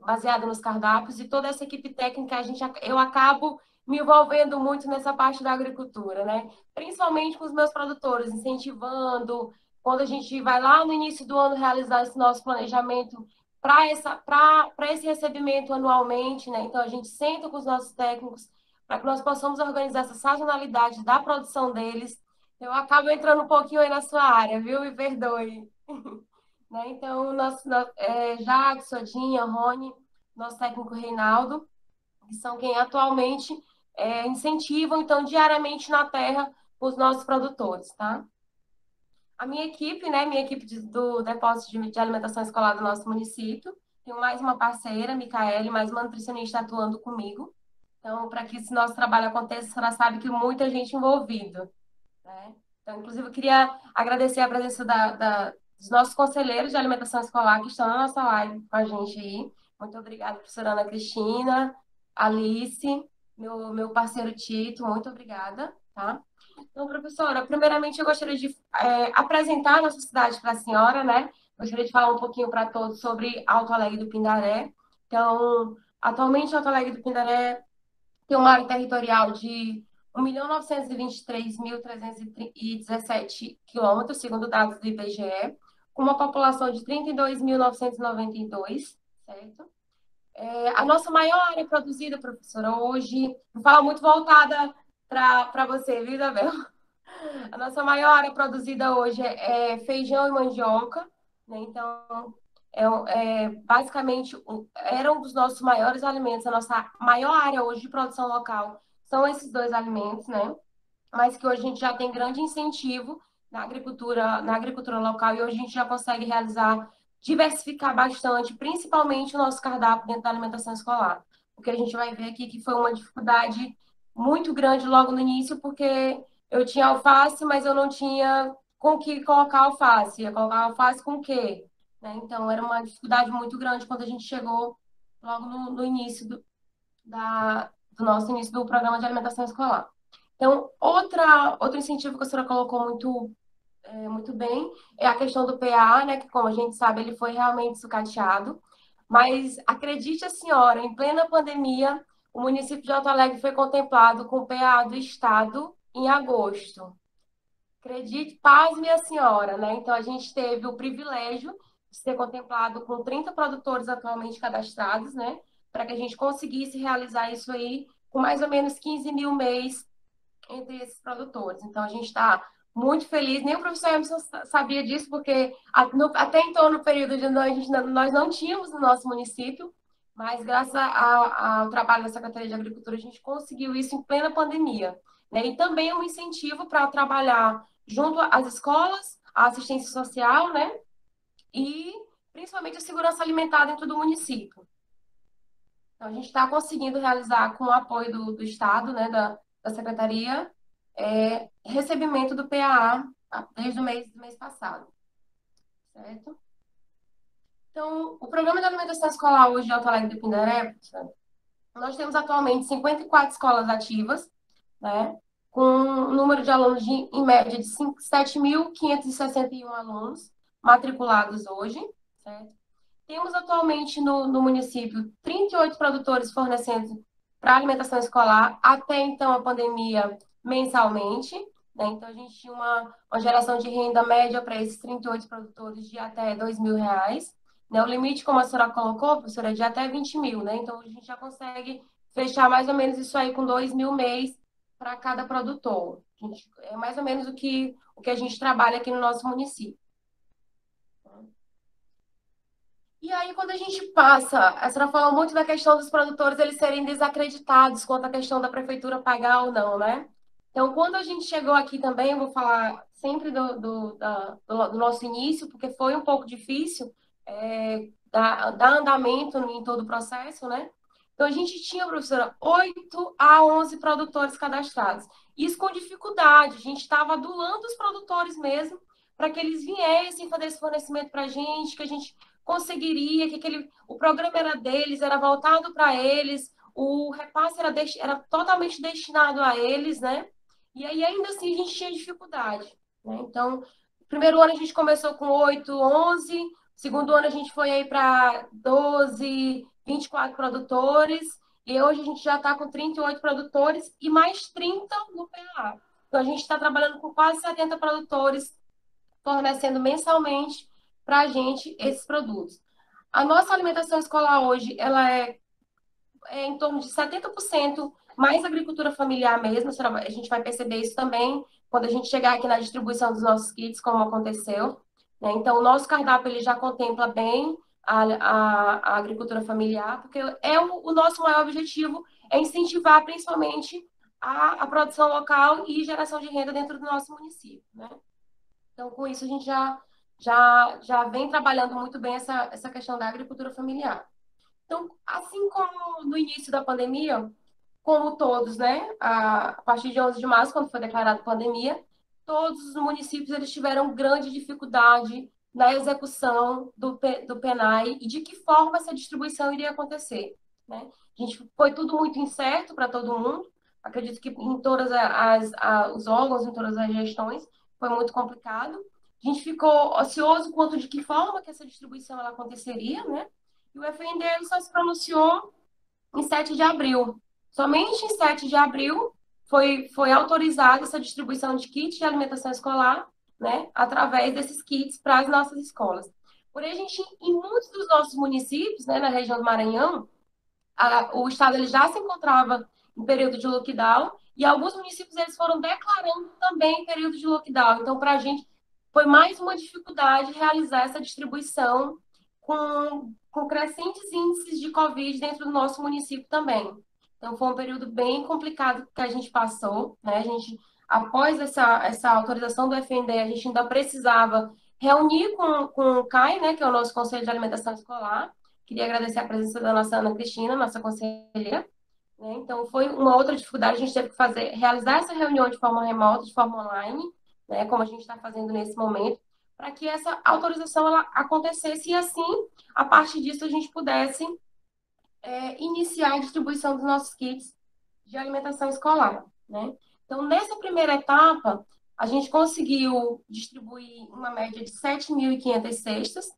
baseado nos cardápios, e toda essa equipe técnica, eu acabo me envolvendo muito nessa parte da agricultura, né? Principalmente com os meus produtores, incentivando, quando a gente vai lá no início do ano realizar esse nosso planejamento para esse recebimento anualmente, né? Então, a gente senta com os nossos técnicos para que nós possamos organizar essa sazonalidade da produção deles. Eu acabo entrando um pouquinho aí na sua área, viu? Me perdoe. Né? Então, Jacques, Sodinha, Rony, nosso técnico Reinaldo, que são quem atualmente incentivam, então, diariamente na terra os nossos produtores, tá? A minha equipe, né? Minha equipe do depósito de alimentação escolar do nosso município. Tenho mais uma parceira, Micaele, mais uma nutricionista atuando comigo. Então, para que esse nosso trabalho aconteça, você já sabe que muita gente envolvida, né? Então, inclusive, eu queria agradecer a presença dos nossos conselheiros de alimentação escolar que estão na nossa live com a gente aí. Muito obrigada, professora Ana Cristina, Alice, meu parceiro Tito, muito obrigada, tá? Então, professora, primeiramente eu gostaria de apresentar a nossa cidade para a senhora, né? Gostaria de falar um pouquinho para todos sobre Alto Alegre do Pindaré. Então, atualmente, Alto Alegre do Pindaré tem uma área territorial de 1.923.317 quilômetros, segundo dados do IBGE, com uma população de 32.992, certo? A nossa maior área produzida, professora, hoje, vou falar muito voltada para você, viu, Isabel? A nossa maior área produzida hoje é feijão e mandioca, né? Então, basicamente, era um dos nossos maiores alimentos. A nossa maior área hoje de produção local são esses dois alimentos, né? Mas que hoje a gente já tem grande incentivo na agricultura local e hoje a gente já consegue realizar, diversificar bastante, principalmente o nosso cardápio dentro da alimentação escolar. Porque a gente vai ver aqui que foi uma dificuldade muito grande logo no início, porque eu tinha alface, mas eu não tinha com o que colocar alface. Ia colocar alface com o quê? Né? Então, era uma dificuldade muito grande quando a gente chegou logo no início do nosso início do programa de alimentação escolar. Então, outro incentivo que a senhora colocou muito bem é a questão do PA, né? Que, como a gente sabe, ele foi realmente sucateado. Mas acredite a senhora, em plena pandemia, o município de Alto Alegre foi contemplado com o PA do Estado em agosto. Acredite, pasme a senhora, né? Então, a gente teve o privilégio de ser contemplado com 30 produtores atualmente cadastrados, né? Para que a gente conseguisse realizar isso aí com mais ou menos 15 mil mês entre esses produtores. Então, a gente está muito feliz. Nem o professor Emerson sabia disso, porque até então, no período de nós não tínhamos no nosso município, mas graças ao trabalho da Secretaria de Agricultura, a gente conseguiu isso em plena pandemia. Né? E também um incentivo para trabalhar junto às escolas, a assistência social, né? E principalmente a segurança alimentar dentro do município. Então, a gente está conseguindo realizar, com o apoio do Estado, né, da Secretaria, recebimento do PAA desde o mês passado, certo? Então, o Programa de Alimentação Escolar hoje de Alto Alegre do Pindaré, nós temos atualmente 54 escolas ativas, né, com um número de alunos em média de 7.561 alunos matriculados hoje, certo? Temos atualmente no município 38 produtores fornecendo para alimentação escolar, até então a pandemia, mensalmente. Né? Então, a gente tinha uma geração de renda média para esses 38 produtores de até R$ 2.000. Né? O limite, como a senhora colocou, professora, é de até 20 mil. Né? Então, a gente já consegue fechar mais ou menos isso aí com 2.000 mês para cada produtor. É mais ou menos o que a gente trabalha aqui no nosso município. E aí, quando a gente passa, a senhora falou muito da questão dos produtores eles serem desacreditados quanto à questão da prefeitura pagar ou não, né? Então, quando a gente chegou aqui também, eu vou falar sempre do nosso início, porque foi um pouco difícil dar andamento em todo o processo, né? Então, a gente tinha, professora, 8 a 11 produtores cadastrados. Isso com dificuldade, a gente estava adulando os produtores mesmo, para que eles viessem fazer esse fornecimento para a gente, que a gente conseguiria, o programa era deles, era voltado para eles, o repasse era totalmente destinado a eles, né? E aí, ainda assim, a gente tinha dificuldade, né? Então, primeiro ano a gente começou com 8, 11, segundo ano a gente foi aí para 12, 24 produtores, e hoje a gente já está com 38 produtores e mais 30 no PA. Então, a gente está trabalhando com quase 70 produtores, fornecendo mensalmente para a gente esses produtos. A nossa alimentação escolar hoje, ela é em torno de 70% mais agricultura familiar mesmo. A gente vai perceber isso também quando a gente chegar aqui na distribuição dos nossos kits, como aconteceu, né? Então, o nosso cardápio ele já contempla bem a agricultura familiar, porque o nosso maior objetivo é incentivar principalmente a produção local e geração de renda dentro do nosso município, né? Então, com isso, a gente já vem trabalhando muito bem essa questão da agricultura familiar. Então, assim como no início da pandemia, como todos, né, a partir de 11 de março, quando foi declarada pandemia, todos os municípios eles tiveram grande dificuldade na execução do PENAE e de que forma essa distribuição iria acontecer, né? A gente foi tudo muito incerto para todo mundo. Acredito que em todas os órgãos, em todas as gestões, foi muito complicado. A gente ficou ocioso quanto de que forma que essa distribuição ela aconteceria, né? E o FNDE só se pronunciou em 7 de abril. Somente em 7 de abril foi autorizada essa distribuição de kits de alimentação escolar, né, através desses kits para as nossas escolas. Porém, a gente, em muitos dos nossos municípios, né, na região do Maranhão, o estado ele já se encontrava em período de lockdown e alguns municípios eles foram declarando também período de lockdown. Então, para a gente foi mais uma dificuldade realizar essa distribuição com crescentes índices de Covid dentro do nosso município também. Então, foi um período bem complicado que a gente passou, né? A gente, após essa autorização do FNDE, a gente ainda precisava reunir com o CAI, né, que é o nosso Conselho de Alimentação Escolar. Queria agradecer a presença da nossa Ana Cristina, nossa conselheira, né? Então, foi uma outra dificuldade, a gente teve que realizar essa reunião de forma remota, de forma online, né, como a gente está fazendo nesse momento, para que essa autorização ela acontecesse e, assim, a partir disso, a gente pudesse iniciar a distribuição dos nossos kits de alimentação escolar, né? Então, nessa primeira etapa, a gente conseguiu distribuir uma média de 7.500 cestas,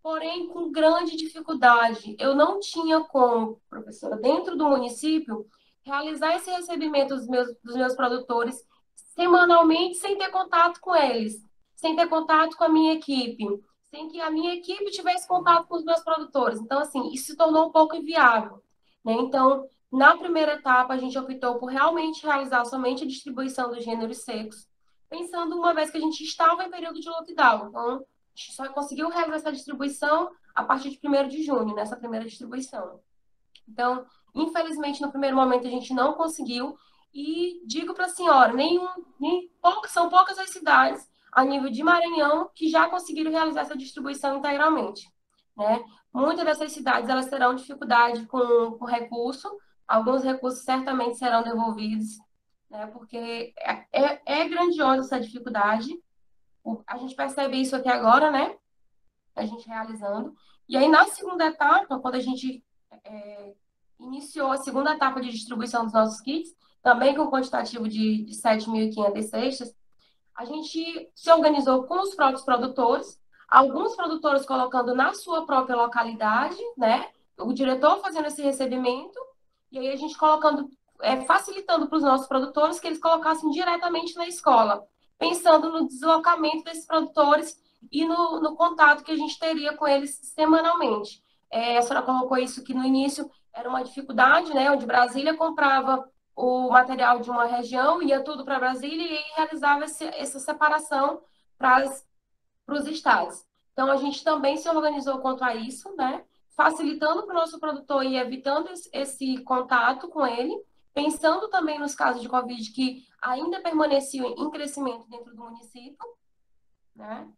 porém com grande dificuldade. Eu não tinha como, professora, dentro do município, realizar esse recebimento dos meus produtores semanalmente, sem ter contato com eles, sem ter contato com a minha equipe, sem que a minha equipe tivesse contato com os meus produtores. Então, assim, isso se tornou um pouco inviável, né? Então, na primeira etapa, a gente optou por realmente realizar somente a distribuição dos gêneros secos, pensando uma vez que a gente estava em período de lockdown. Então, a gente só conseguiu realizar essa distribuição a partir de 1º de junho, nessa primeira distribuição. Então, infelizmente, no primeiro momento a gente não conseguiu. E digo para a senhora, são poucas as cidades a nível de Maranhão que já conseguiram realizar essa distribuição integralmente, né? Muitas dessas cidades elas terão dificuldade com recurso, alguns recursos certamente serão devolvidos, né? Porque é grandiosa essa dificuldade. A gente percebe isso aqui agora, né? A gente realizando. E aí, na segunda etapa, quando a gente iniciou a segunda etapa de distribuição dos nossos kits, também com um quantitativo de 7.500 cestas, a gente se organizou com os próprios produtores, alguns produtores colocando na sua própria localidade, né? O diretor fazendo esse recebimento, e aí a gente colocando, facilitando para os nossos produtores que eles colocassem diretamente na escola, pensando no deslocamento desses produtores e no contato que a gente teria com eles semanalmente. A senhora colocou isso que no início era uma dificuldade, né? Onde Brasília comprava o material de uma região, ia tudo para Brasília e aí realizava essa separação para os estados. Então, a gente também se organizou quanto a isso, né? Facilitando para o nosso produtor e evitando esse contato com ele, pensando também nos casos de Covid que ainda permaneciam em crescimento dentro do município, né?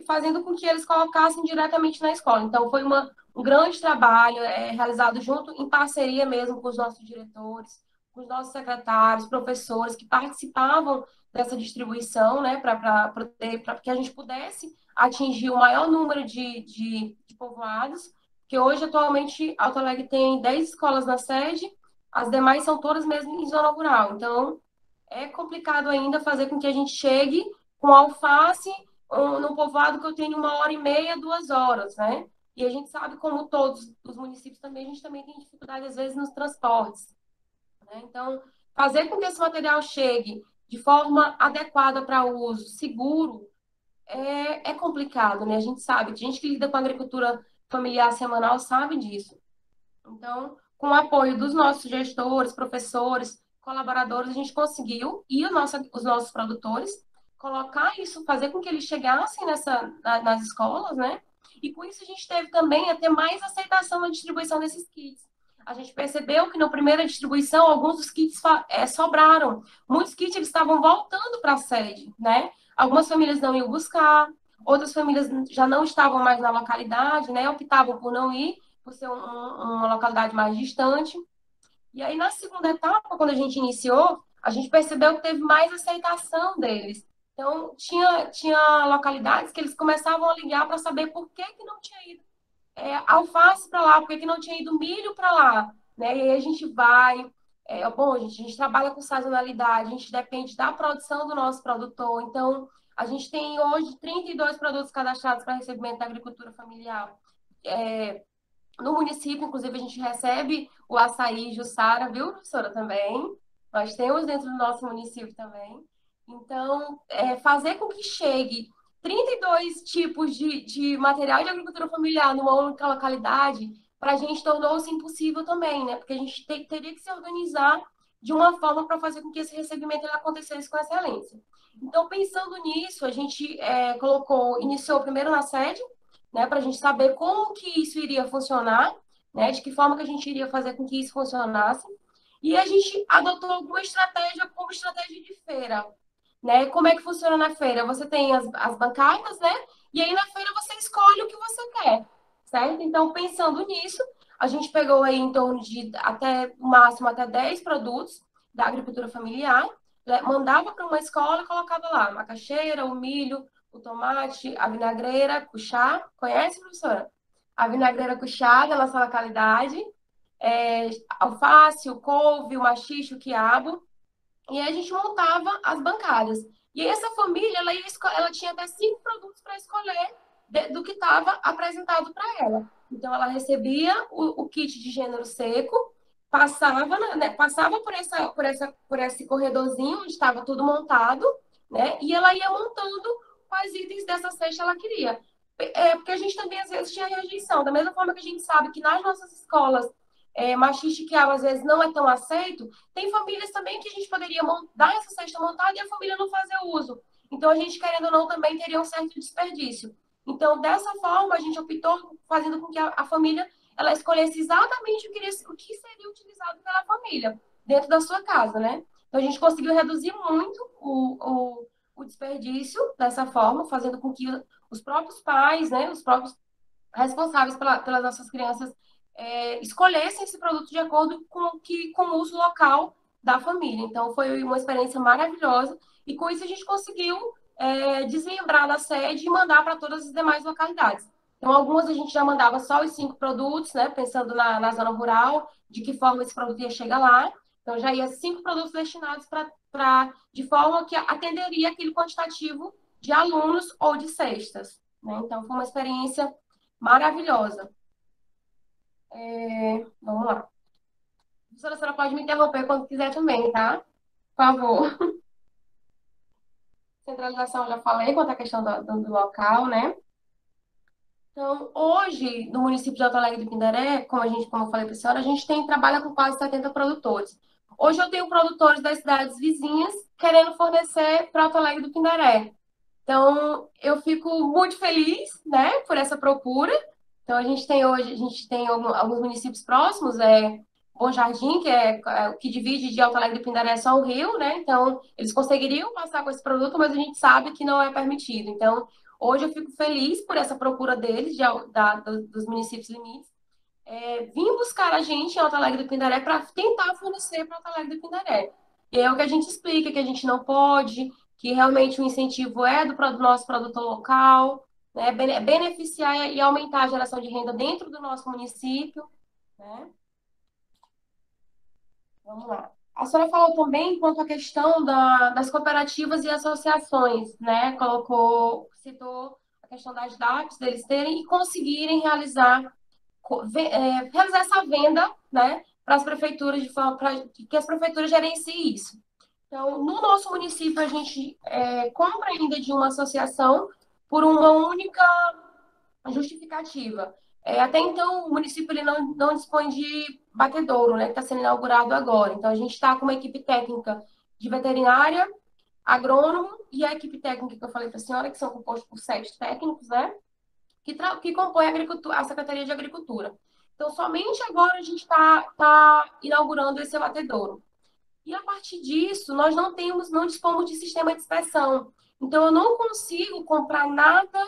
Fazendo com que eles colocassem diretamente na escola. Então, foi um grande trabalho realizado junto, em parceria mesmo com os nossos diretores, com os nossos secretários, professores que participavam dessa distribuição, né, para que a gente pudesse atingir o maior número de povoados, que hoje, atualmente, Alto Alegre tem 10 escolas na sede, as demais são todas mesmo em zona rural. Então, é complicado ainda fazer com que a gente chegue com alface num povoado que eu tenho 1h30, 2 horas, né? E a gente sabe como todos os municípios também, a gente também tem dificuldade, às vezes, nos transportes, né? Então, fazer com que esse material chegue de forma adequada para uso, seguro, é complicado, né? A gente sabe, gente que lida com agricultura familiar semanal sabe disso. Então, com o apoio dos nossos gestores, professores, colaboradores, a gente conseguiu, e os nossos produtores, colocar isso, fazer com que eles chegassem nas escolas, né? E com isso a gente teve também a ter mais aceitação na distribuição desses kits. A gente percebeu que na primeira distribuição, alguns dos kits sobraram. Muitos kits eles estavam voltando para a sede, né? Algumas famílias não iam buscar, outras famílias já não estavam mais na localidade, né? Optavam por não ir, por ser uma localidade mais distante. E aí, na segunda etapa, quando a gente iniciou, a gente percebeu que teve mais aceitação deles. Então, tinha localidades que eles começavam a ligar para saber por que não tinha ido alface para lá, por que não tinha ido milho para lá. Né? E aí a gente vai. Bom, gente, a gente trabalha com sazonalidade, a gente depende da produção do nosso produtor. Então, a gente tem hoje 32 produtos cadastrados para recebimento da agricultura familiar. No município, inclusive, a gente recebe o açaí Jussara, viu, professora, também. Nós temos dentro do nosso município também. Então, fazer com que chegue 32 tipos de material de agricultura familiar numa única localidade, para a gente tornou-se impossível também, né? Porque a gente teria que se organizar de uma forma para fazer com que esse recebimento ele acontecesse com excelência. Então, pensando nisso, a gente iniciou primeiro na sede, né, para a gente saber como que isso iria funcionar, né, de que forma que a gente iria fazer com que isso funcionasse. E a gente adotou alguma estratégia como estratégia de feira. Né? Como é que funciona na feira? Você tem as bancadas, né? E aí na feira você escolhe o que você quer, certo? Então, pensando nisso, a gente pegou aí em torno de o máximo até 10 produtos da agricultura familiar, mandava para uma escola e colocava lá a macaxeira, o milho, o tomate, a vinagreira, cuchá. Conhece, professora? A vinagreira cuchá da nossa localidade, alface, o couve, o maxixe, o quiabo. E aí a gente montava as bancadas. E aí essa família, ela tinha até 5 produtos para escolher do que estava apresentado para ela. Então, ela recebia o kit de gênero seco, passava por esse corredorzinho onde estava tudo montado, né? E ela ia montando quais itens dessa cesta ela queria. Porque a gente também, às vezes, tinha rejeição. Da mesma forma que a gente sabe que nas nossas escolas, maxixe que às vezes não é tão aceito, tem famílias também que a gente poderia dar essa cesta montada e a família não fazer uso. Então, a gente, querendo ou não, também teria um certo desperdício. Então, dessa forma, a gente optou fazendo com que a família ela escolhesse exatamente o que seria utilizado pela família dentro da sua casa, né? Então, a gente conseguiu reduzir muito o desperdício dessa forma, fazendo com que os próprios pais, né, os próprios responsáveis pelas nossas crianças escolhessem esse produto de acordo com o uso local da família. Então, foi uma experiência maravilhosa e com isso a gente conseguiu desmembrar da sede e mandar para todas as demais localidades. Então, algumas a gente já mandava só os 5 produtos, né, pensando na zona rural, de que forma esse produto ia chegar lá. Então, já ia 5 produtos destinados de forma que atenderia aquele quantitativo de alunos ou de cestas. Né? Então, foi uma experiência maravilhosa. Vamos lá. Professora, a senhora pode me interromper quando quiser também, tá? Por favor. Centralização, já falei, quanto à questão do local, né? Então, hoje, no município de Alto Alegre do Pindaré, como eu falei para a senhora, a gente trabalha com quase 70 produtores. Hoje eu tenho produtores das cidades vizinhas querendo fornecer para Alto Alegre do Pindaré. Então, eu fico muito feliz, né, por essa procura. Então, a gente tem alguns municípios próximos, Bom Jardim, que é o que divide de Alto Alegre do Pindaré só o Rio, né? Então, eles conseguiriam passar com esse produto, mas a gente sabe que não é permitido. Então, hoje eu fico feliz por essa procura deles, dos municípios limites, vir buscar a gente em Alto Alegre do Pindaré para tentar fornecer para Alto Alegre do Pindaré. E é o que a gente explica, que a gente não pode, que realmente o incentivo é do nosso produtor local, né, beneficiar e aumentar a geração de renda dentro do nosso município, né? Vamos lá. A senhora falou também quanto à questão das cooperativas e associações, né? Citou a questão das DAPs, deles terem e conseguirem realizar essa venda, né, para as prefeituras, de forma para que as prefeituras gerenciem isso. Então, no nosso município, a gente compra ainda de uma associação por uma única justificativa. Até então, o município ele não dispõe de batedouro, né, que está sendo inaugurado agora. Então, a gente está com uma equipe técnica de veterinária, agrônomo e a equipe técnica que eu falei para a senhora, que são compostos por 7 técnicos, né, que compõem a Secretaria de Agricultura. Então, somente agora a gente está inaugurando esse abatedouro. E a partir disso, nós não dispomos de sistema de inspeção. Então, eu não consigo comprar nada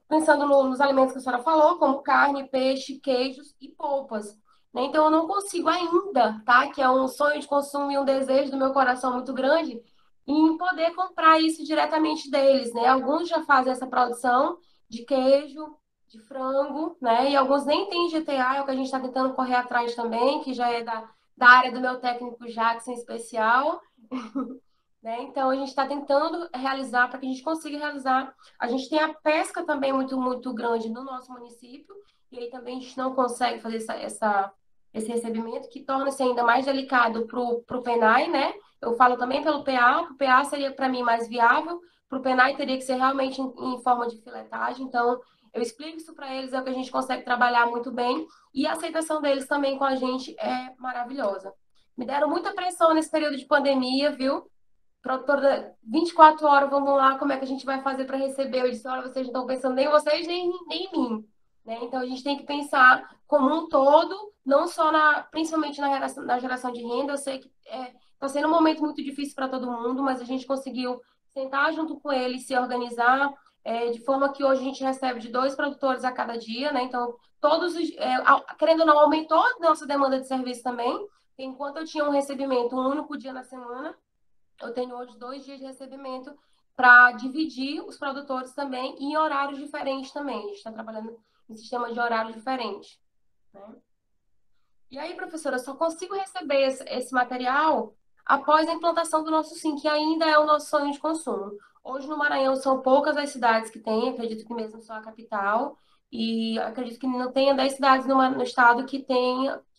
pensando nos alimentos que a senhora falou, como carne, peixe, queijos e polpas. Né? Então, eu não consigo ainda, tá? Que é um sonho de consumo e um desejo do meu coração muito grande, em poder comprar isso diretamente deles, né? Alguns já fazem essa produção de queijo, de frango, né? E alguns nem têm GTA, é o que a gente está tentando correr atrás também, que já é da área do meu técnico Jackson especial. Né? Então, a gente está tentando realizar, para que a gente consiga realizar. A gente tem a pesca também muito, muito grande no nosso município, e aí também a gente não consegue fazer esse recebimento, que torna-se ainda mais delicado para o PENAI, né? Eu falo também pelo PA, o PA seria para mim mais viável, para o PENAI teria que ser realmente em forma de filetagem, então eu explico isso para eles, é o que a gente consegue trabalhar muito bem, e a aceitação deles também com a gente é maravilhosa. Me deram muita pressão nesse período de pandemia, viu? Produtora, 24 horas, vamos lá, como é que a gente vai fazer para receber? Eu disse, olha, vocês não estão pensando nem em vocês, nem em mim. Né? Então, a gente tem que pensar como um todo, não só principalmente na geração de renda. Eu sei que está sendo um momento muito difícil para todo mundo, mas a gente conseguiu sentar junto com eles, se organizar, de forma que hoje a gente recebe de 2 produtores a cada dia, né? Então, querendo ou não, aumentou a nossa demanda de serviço também. Enquanto eu tinha um recebimento um único dia na semana, eu tenho hoje 2 dias de recebimento para dividir os produtores também em horários diferentes também. A gente está trabalhando em sistema de horários diferentes. Né? E aí, professora, eu só consigo receber esse material após a implantação do nosso SIM, que ainda é o nosso sonho de consumo. Hoje no Maranhão são poucas as cidades que têm, acredito que mesmo só a capital, e acredito que não tenha 10 cidades no estado que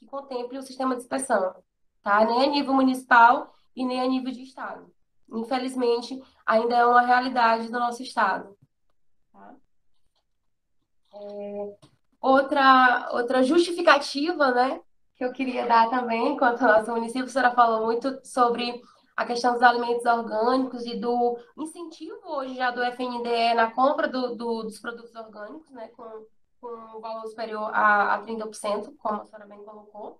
contemple o sistema de inspeção, tá? Nem a nível municipal e nem a nível de estado. Infelizmente, ainda é uma realidade do nosso estado. Tá? Outra justificativa, né, que eu queria dar também, quanto ao nosso município, a senhora falou muito sobre a questão dos alimentos orgânicos e do incentivo hoje já do FNDE na compra dos produtos orgânicos, né, com um valor superior a 30%, como a senhora bem colocou.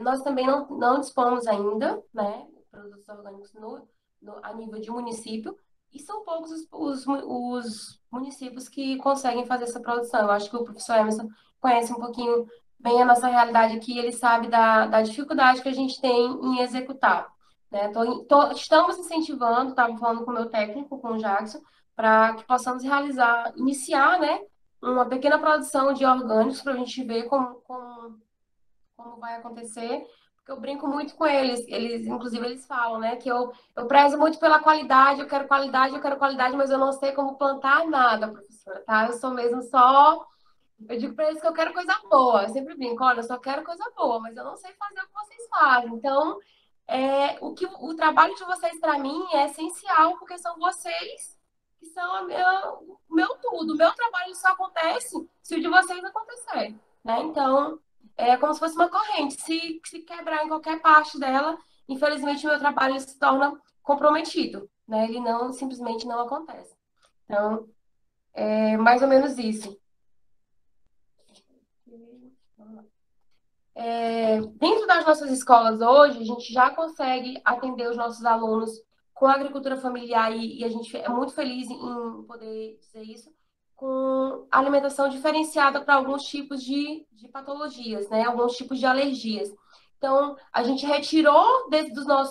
Nós também não dispomos ainda, né, de produtos orgânicos a nível de município, e são poucos os municípios que conseguem fazer essa produção. Eu acho que o professor Emerson conhece um pouquinho bem a nossa realidade aqui, ele sabe da dificuldade que a gente tem em executar. Né? Estamos incentivando, estava falando com o meu técnico, com o Jackson, para que possamos iniciar, né, uma pequena produção de orgânicos para a gente ver como vai acontecer, porque eu brinco muito com eles, inclusive eles falam, né, que eu prezo muito pela qualidade, eu quero qualidade, mas eu não sei como plantar nada, professora, tá? Eu sou mesmo só, eu digo para eles que eu quero coisa boa, eu sempre brinco, olha, eu só quero coisa boa, mas eu não sei fazer o que vocês fazem, então, o trabalho de vocês para mim é essencial, porque são vocês que são o meu tudo, o meu trabalho só acontece se o de vocês acontecer, né? Então, é como se fosse uma corrente. Se quebrar em qualquer parte dela, infelizmente o meu trabalho se torna comprometido, né? Ele não simplesmente não acontece. Então, é mais ou menos isso. Dentro das nossas escolas hoje, a gente já consegue atender os nossos alunos com agricultura familiar e a gente é muito feliz em poder dizer isso, com alimentação diferenciada para alguns tipos de patologias, né? Alguns tipos de alergias. Então, a gente retirou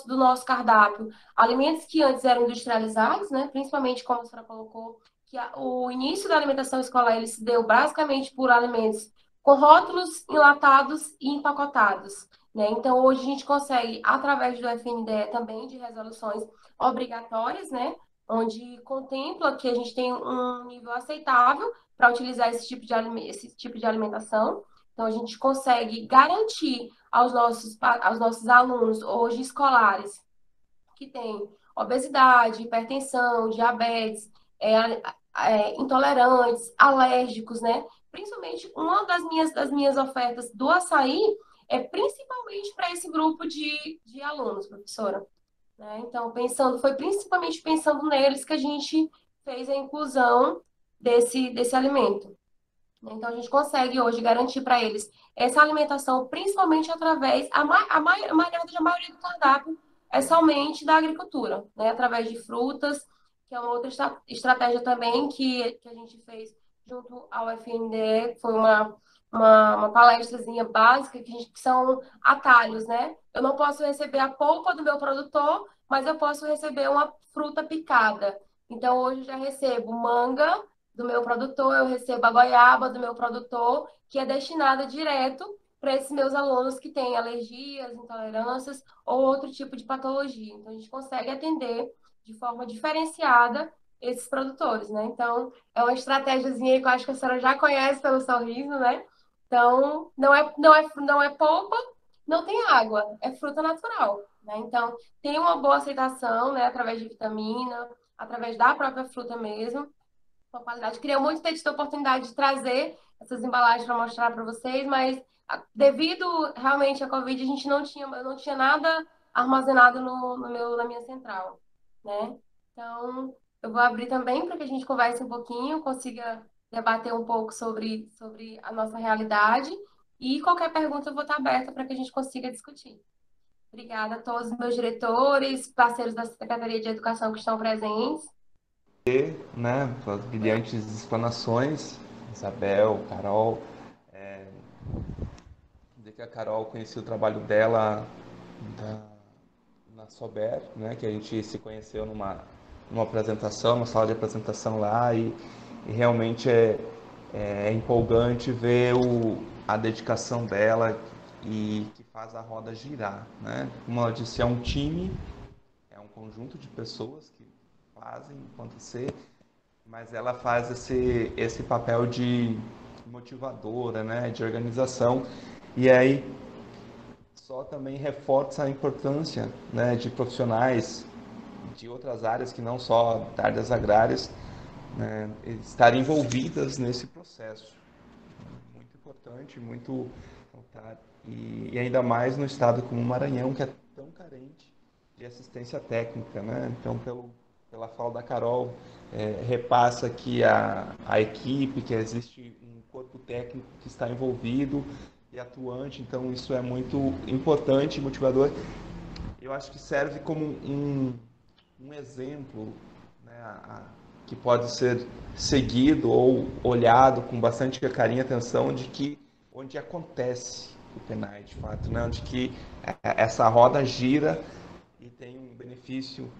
do nosso cardápio alimentos que antes eram industrializados, né? Principalmente, como a senhora colocou, que o início da alimentação escolar ele se deu basicamente por alimentos com rótulos enlatados e empacotados. Né? Então, hoje a gente consegue, através do FNDE também, de resoluções obrigatórias, né? Onde contempla que a gente tem um nível aceitável para utilizar esse tipo de alimentação. Então, a gente consegue garantir aos nossos alunos, hoje escolares, que têm obesidade, hipertensão, diabetes, intolerantes, alérgicos, né? Principalmente, uma das minhas ofertas do açaí é principalmente para esse grupo de alunos, professora. Né? Então, foi principalmente pensando neles que a gente fez a inclusão desse alimento. Então, a gente consegue hoje garantir para eles essa alimentação, principalmente através, a maioria do cardápio é somente da agricultura, né? Através de frutas, que é uma outra estratégia também que a gente fez junto ao FNDE, foi uma palestrazinha básica, que são atalhos, né? Eu não posso receber a polpa do meu produtor, mas eu posso receber uma fruta picada. Então, hoje eu já recebo manga do meu produtor, eu recebo a goiaba do meu produtor, que é destinada direto para esses meus alunos que têm alergias, intolerâncias ou outro tipo de patologia. Então, a gente consegue atender de forma diferenciada esses produtores, né? Então, é uma estratégiazinha que eu acho que a senhora já conhece pelo sorriso, né? Então, não é polpa, não tem água, é fruta natural, né? Então, tem uma boa aceitação, né? Através de vitamina, através da própria fruta mesmo, com qualidade. Queria muito ter tido a oportunidade de trazer essas embalagens para mostrar para vocês, mas devido realmente à Covid, eu não tinha nada armazenado na minha central, né? Então, eu vou abrir também para que a gente converse um pouquinho, consiga debater um pouco sobre a nossa realidade e qualquer pergunta eu vou estar aberta para que a gente consiga discutir. Obrigada a todos os meus diretores, parceiros da Secretaria de Educação que estão presentes. Né, pelas brilhantes explanações, Isabel, Carol. Dizer que a Carol conhecia o trabalho dela na Sober, né, que a gente se conheceu numa apresentação, numa sala de apresentação lá, e realmente é empolgante ver a dedicação dela e que faz a roda girar, né? Como ela disse, é um time, é um conjunto de pessoas que fazem acontecer, mas ela faz esse papel de motivadora, né, de organização, e aí só também reforça a importância, né, de profissionais de outras áreas que não só áreas agrárias, né, estarem envolvidas nesse processo. Muito importante, muito e ainda mais no estado como o Maranhão, que é tão carente de assistência técnica, né? Então, pela fala da Carol, repassa aqui a equipe, que existe um corpo técnico que está envolvido e atuante, então isso é muito importante e motivador. Eu acho que serve como um exemplo, né, que pode ser seguido ou olhado com bastante carinho e atenção de que onde acontece o PNAE, de fato, né, onde que essa roda gira e tem um benefício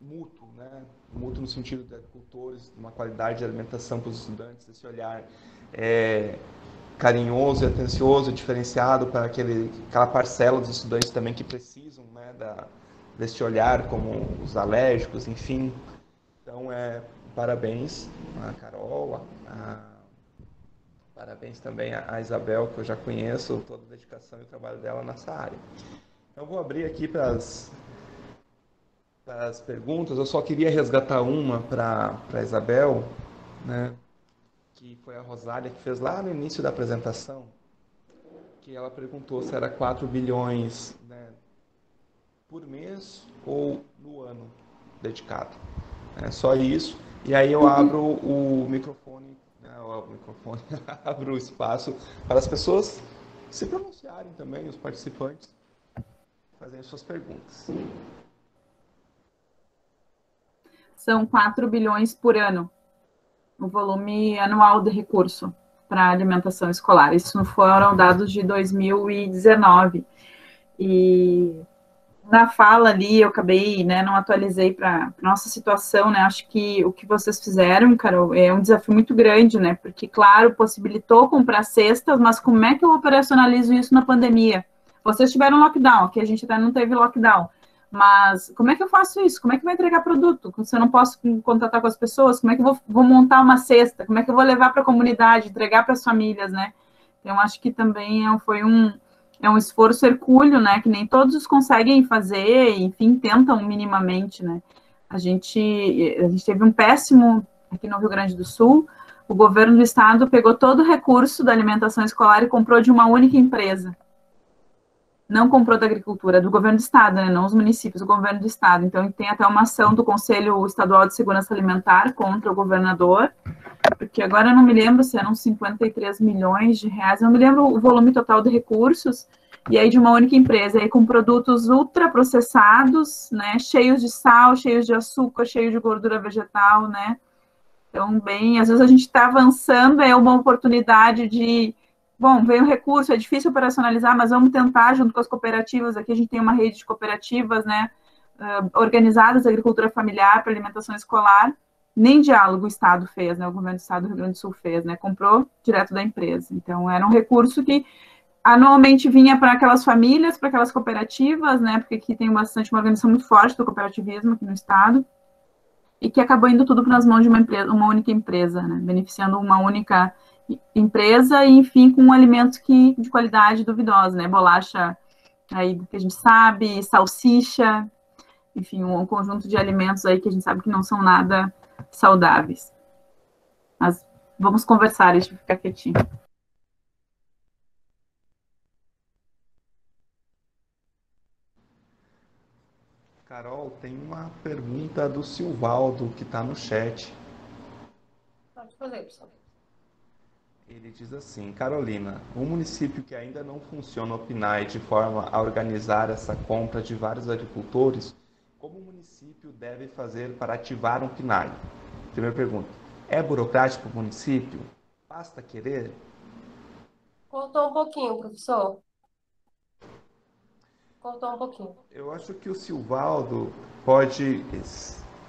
mútuo, né, mútuo no sentido de agricultores, uma qualidade de alimentação para os estudantes, esse olhar carinhoso e atencioso, diferenciado para aquela parcela dos estudantes também que precisam, né, desse olhar, como os alérgicos, enfim. Então, parabéns a Carol, parabéns também a Isabel, que eu já conheço, toda a dedicação e o trabalho dela nessa área. Então, eu vou abrir aqui para as perguntas. Eu só queria resgatar uma para a Isabel, né, que foi a Rosália que fez lá no início da apresentação, que ela perguntou se era 4 bilhões, né, por mês ou no ano dedicado. É só isso. E aí eu abro o microfone, né, abro o espaço para as pessoas se pronunciarem também, os participantes, fazerem suas perguntas. São 4 bilhões por ano, o volume anual de recurso para alimentação escolar. Isso foram dados de 2019. E na fala ali, eu acabei, né, não atualizei para nossa situação, né, acho que o que vocês fizeram, Carol, é um desafio muito grande, né, porque, claro, possibilitou comprar cestas, mas como é que eu operacionalizo isso na pandemia? Vocês tiveram lockdown, aqui a gente até não teve lockdown, mas como é que eu faço isso? Como é que eu vou entregar produto? Se eu não posso contatar com as pessoas, como é que eu vou montar uma cesta? Como é que eu vou levar para a comunidade, entregar para as famílias, né? Então, acho que também foi um esforço hercúleo, né, que nem todos conseguem fazer, enfim, tentam minimamente, né. A gente teve um péssimo aqui no Rio Grande do Sul, o governo do estado pegou todo o recurso da alimentação escolar e comprou de uma única empresa. Não comprou da agricultura, do governo do estado, né? Não os municípios, o governo do estado. Então, tem até uma ação do Conselho Estadual de Segurança Alimentar contra o governador, porque agora eu não me lembro se eram 53 milhões de reais, eu não me lembro o volume total de recursos, e aí de uma única empresa, aí com produtos ultraprocessados, né, cheios de sal, cheios de açúcar, cheios de gordura vegetal, né, então, bem, às vezes a gente está avançando, é uma oportunidade de, bom, vem o recurso, é difícil operacionalizar, mas vamos tentar, junto com as cooperativas, aqui a gente tem uma rede de cooperativas, né, organizadas da agricultura familiar para alimentação escolar, nem diálogo o Estado fez, né, o governo do Estado do Rio Grande do Sul fez, né, comprou direto da empresa, então era um recurso que anualmente vinha para aquelas famílias, para aquelas cooperativas, né, porque aqui tem uma organização muito forte do cooperativismo aqui no estado, e que acabou indo tudo nas mãos de uma única empresa, né, beneficiando uma única empresa e, enfim, com alimentos de qualidade duvidosa, né, bolacha aí que a gente sabe, salsicha, enfim, um conjunto de alimentos aí que a gente sabe que não são nada saudáveis. Mas vamos conversar, deixa eu ficar quietinho. Carol, tem uma pergunta do Silvaldo que está no chat. Pode fazer, pessoal. Ele diz assim: Carolina, um município que ainda não funciona o PNAE de forma a organizar essa compra de vários agricultores, como o município deve fazer para ativar um PNAE? Primeira pergunta: é burocrático o município? Basta querer? Cortou um pouquinho, professor. Cortou um pouquinho. Eu acho que o Silvaldo pode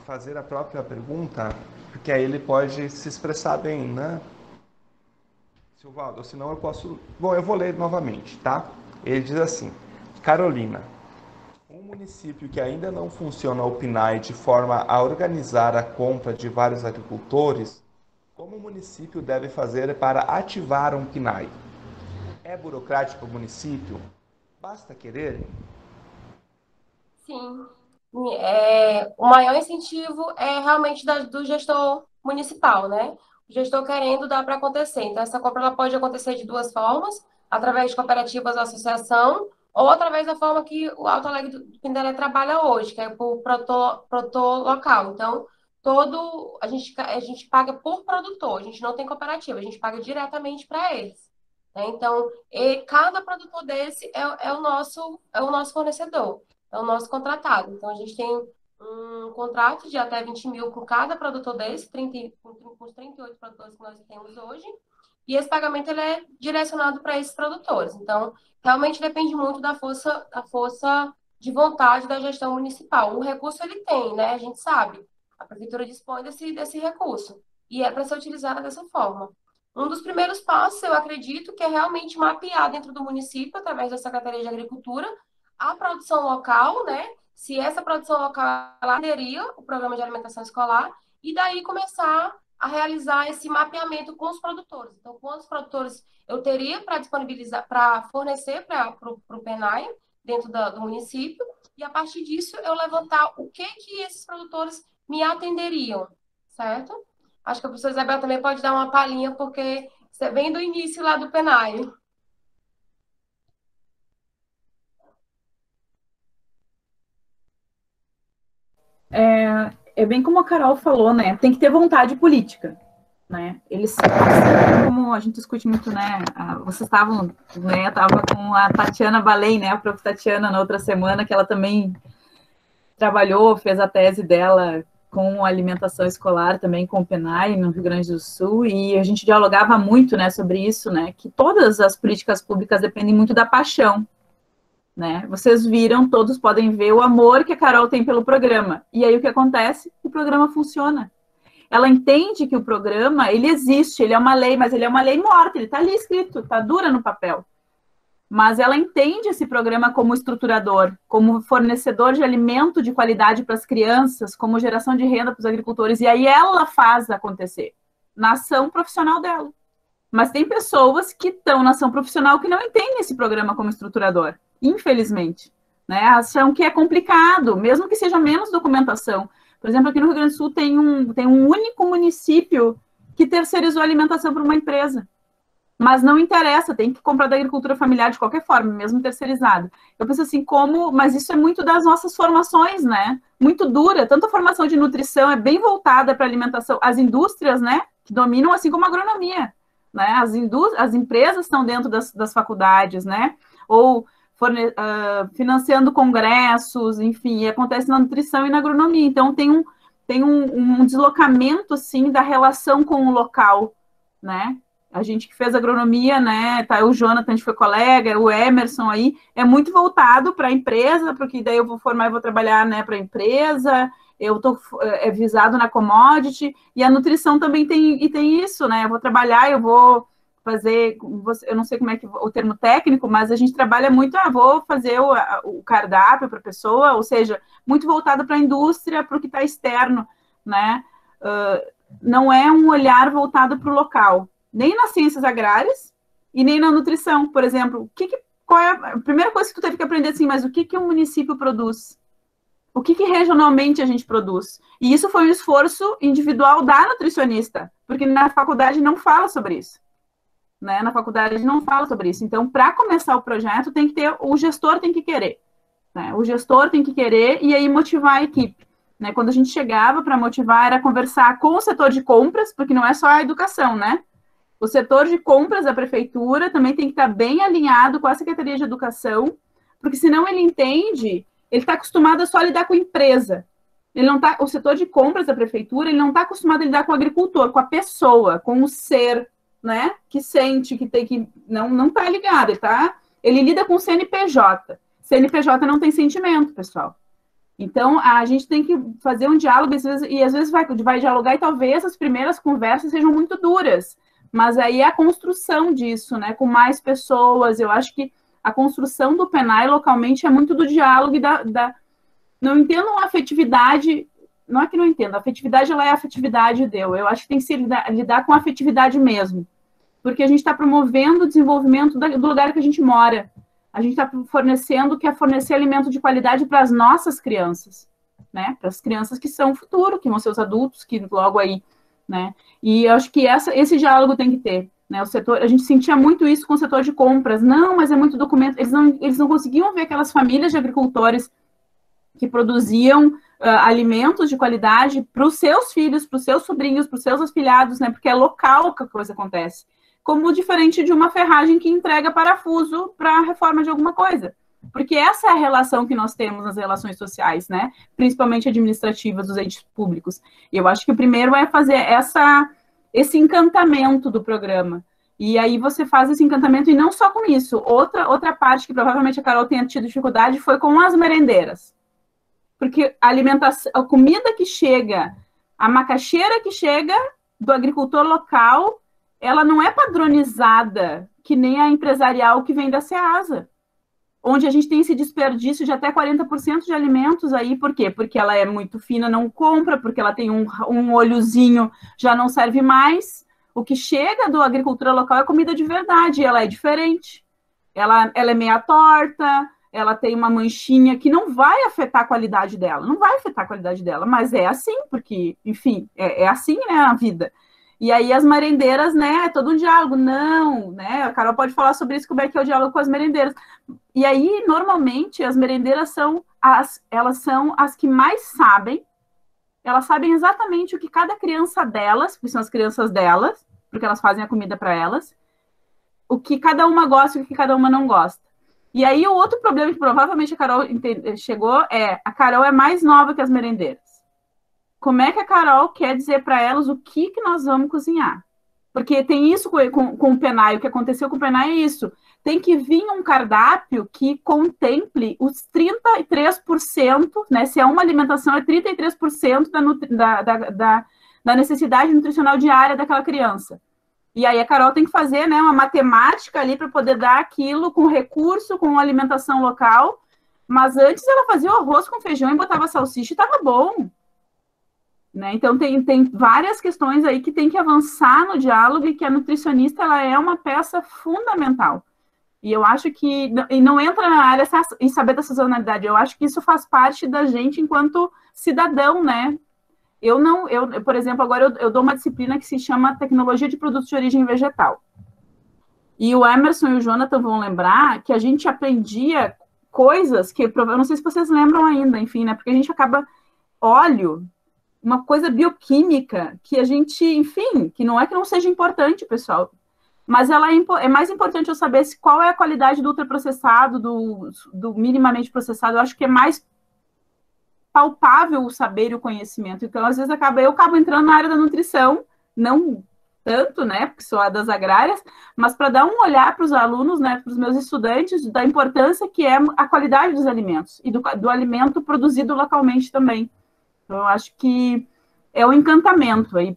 fazer a própria pergunta, porque aí ele pode se expressar bem, né? Silvaldo, senão eu posso... Bom, eu vou ler novamente, tá? Ele diz assim: Carolina, um município que ainda não funciona o PNAE de forma a organizar a compra de vários agricultores, como o município deve fazer para ativar um PNAE? É burocrático o município? Basta querer? Sim. O maior incentivo é realmente do gestor municipal, né? O gestor querendo dar para acontecer. Então, essa compra ela pode acontecer de duas formas: através de cooperativas ou associação, ou através da forma que o Alto Alegre do Pindaré trabalha hoje, que é por produtor local. Então, a gente paga por produtor, a gente não tem cooperativa, a gente paga diretamente para eles, né? Então, cada produtor desse é o nosso fornecedor. É o nosso contratado. Então, a gente tem um contrato de até 20 mil com cada produtor desse, com os 38 produtores que nós temos hoje, e esse pagamento ele é direcionado para esses produtores. Então, realmente depende muito da força de vontade da gestão municipal. O recurso ele tem, né? A gente sabe. A prefeitura dispõe desse recurso. E é para ser utilizado dessa forma. Um dos primeiros passos, eu acredito, que é realmente mapear dentro do município, através da Secretaria de Agricultura, a produção local, né? Se essa produção local aderia o programa de alimentação escolar, e daí começar a realizar esse mapeamento com os produtores. Então, quantos produtores eu teria para disponibilizar, para fornecer para o PNAE dentro do município, e a partir disso eu levantar o que esses produtores me atenderiam, certo? Acho que a professora Isabel também pode dar uma palhinha, porque você vem do início lá do PNAE. É bem como a Carol falou, né? Tem que ter vontade política, né? Eles, como a gente discute muito, né? Vocês estavam, né? Eu estava com a Tatiana Balém, né? A prof. Tatiana, na outra semana, que ela também trabalhou, fez a tese dela com alimentação escolar, também com o PNAE, no Rio Grande do Sul, e a gente dialogava muito, né? Sobre isso, né? Que todas as políticas públicas dependem muito da paixão, né? Vocês viram, todos podem ver o amor que a Carol tem pelo programa. E aí o que acontece? O programa funciona. Ela entende que o programa, ele existe, ele é uma lei, mas ele é uma lei morta, ele está ali escrito, está dura no papel. Mas ela entende esse programa como estruturador, como fornecedor de alimento de qualidade para as crianças, como geração de renda para os agricultores, e aí ela faz acontecer, na ação profissional dela. Mas tem pessoas que estão na ação profissional que não entendem esse programa como estruturador, infelizmente, né? Acham que é complicado, mesmo que seja menos documentação, Por exemplo, aqui no Rio Grande do Sul tem um único município que terceirizou a alimentação para uma empresa. Mas não interessa, tem que comprar da agricultura familiar de qualquer forma, mesmo terceirizado. Eu penso assim, mas isso é muito das nossas formações, né? Muito dura, tanto a formação de nutrição é bem voltada para alimentação, as indústrias, né, que dominam, assim como a agronomia, né? As empresas estão dentro das faculdades, né? Ou financiando congressos, enfim, e acontece na nutrição e na agronomia. Então, tem um deslocamento, assim, da relação com o local, né? A gente que fez agronomia, né, tá, o Jonathan, a gente foi colega, o Emerson aí, é muito voltado para a empresa, porque daí eu vou formar e vou trabalhar, né, para a empresa, eu estou visado na commodity, e a nutrição também tem isso, né, eu vou trabalhar, eu vou fazer, eu não sei como é que o termo técnico, mas a gente trabalha muito, vou fazer o cardápio para a pessoa, ou seja, muito voltado para a indústria, para o que está externo, né, não é um olhar voltado para o local, nem nas ciências agrárias e nem na nutrição. Por exemplo, qual é a primeira coisa que tu teve que aprender assim, mas o que um município produz? O que regionalmente a gente produz? E isso foi um esforço individual da nutricionista, porque na faculdade não fala sobre isso. Né? Na faculdade não fala sobre isso. Então, para começar o projeto, o gestor tem que querer. Né? O gestor tem que querer e aí motivar a equipe. Né? Quando a gente chegava para motivar, era conversar com o setor de compras, porque não é só a educação, né? O setor de compras da prefeitura também tem que estar bem alinhado com a Secretaria de Educação, porque senão ele está acostumado a só lidar com a empresa. O setor de compras da prefeitura, ele não está acostumado a lidar com o agricultor, com a pessoa, com o ser, né, que sente, que tem que... Não está ligado, ele lida com o CNPJ. CNPJ não tem sentimento, pessoal. Então, a gente tem que fazer um diálogo, e às vezes vai dialogar, e talvez as primeiras conversas sejam muito duras, mas aí é a construção disso, né, com mais pessoas. Eu acho que a construção do PENAI localmente é muito do diálogo e não entendo a afetividade, não é que não entendo, a afetividade ela é a afetividade eu acho que tem que se lidar com a afetividade mesmo, porque a gente está promovendo o desenvolvimento do lugar que a gente mora, a gente está fornecer alimento de qualidade para as nossas crianças, né, para as crianças que são o futuro, que vão ser os adultos, que logo aí, né? E eu acho que esse diálogo tem que ter, né? O setor, a gente sentia muito isso com o setor de compras. Não, mas é muito documento. Eles não conseguiam ver aquelas famílias de agricultores que produziam alimentos de qualidade para os seus filhos, para os seus sobrinhos, para os seus afilhados, né? Porque é local que a coisa acontece. Como diferente de uma ferragem que entrega parafuso para a reforma de alguma coisa. Porque essa é a relação que nós temos nas relações sociais, né? Principalmente administrativas dos entes públicos. E eu acho que o primeiro é fazer esse encantamento do programa. E aí você faz esse encantamento, e não só com isso. Outra parte que provavelmente a Carol tenha tido dificuldade foi com as merendeiras. Porque a comida que chega, a macaxeira que chega do agricultor local, ela não é padronizada, que nem a empresarial que vem da Ceasa, onde a gente tem esse desperdício de até 40% de alimentos aí. Por quê? Porque ela é muito fina, não compra, porque ela tem um olhozinho, já não serve mais. O que chega da agricultura local é comida de verdade, ela é diferente. Ela é meia torta, ela tem uma manchinha que não vai afetar a qualidade dela, mas é assim, porque, enfim, é assim, né, a vida. E aí as merendeiras, né, é todo um diálogo, não, né, a Carol pode falar sobre isso, como é que é o diálogo com as merendeiras. E aí, normalmente, as merendeiras elas são as que mais sabem, elas sabem exatamente o que cada criança delas, porque são as crianças delas, porque elas fazem a comida para elas, o que cada uma gosta e o que cada uma não gosta. E aí, o outro problema que provavelmente a Carol chegou a Carol é mais nova que as merendeiras. Como é que a Carol quer dizer para elas o que nós vamos cozinhar? Porque tem isso com o PENAI, o que aconteceu com o PENAI é isso. Tem que vir um cardápio que contemple os 33%, né? Se é uma alimentação, é 33% da necessidade nutricional diária daquela criança. E aí a Carol tem que fazer, né, uma matemática ali para poder dar aquilo com recurso, com alimentação local. Mas antes ela fazia o arroz com feijão e botava salsicha e estava bom. Né? Então, tem várias questões aí que tem que avançar no diálogo, e que a nutricionista ela é uma peça fundamental. E eu acho que não entra na área em saber da sazonalidade. Eu acho que isso faz parte da gente enquanto cidadão, né? Por exemplo, agora eu dou uma disciplina que se chama Tecnologia de Produtos de Origem Vegetal. E o Emerson e o Jonathan vão lembrar que a gente aprendia coisas que, eu não sei se vocês lembram ainda, enfim, né? Porque a gente acaba, óleo, uma coisa bioquímica que a gente, enfim, que não é que não seja importante, pessoal, mas ela é mais importante eu saber qual é a qualidade do ultraprocessado, do minimamente processado. Eu acho que é mais palpável o saber e o conhecimento. Então, às vezes, eu acabo entrando na área da nutrição, não tanto, né, porque sou a das agrárias, mas para dar um olhar para os alunos, né, para os meus estudantes, da importância que é a qualidade dos alimentos e do alimento produzido localmente também. Então, eu acho que é um encantamento aí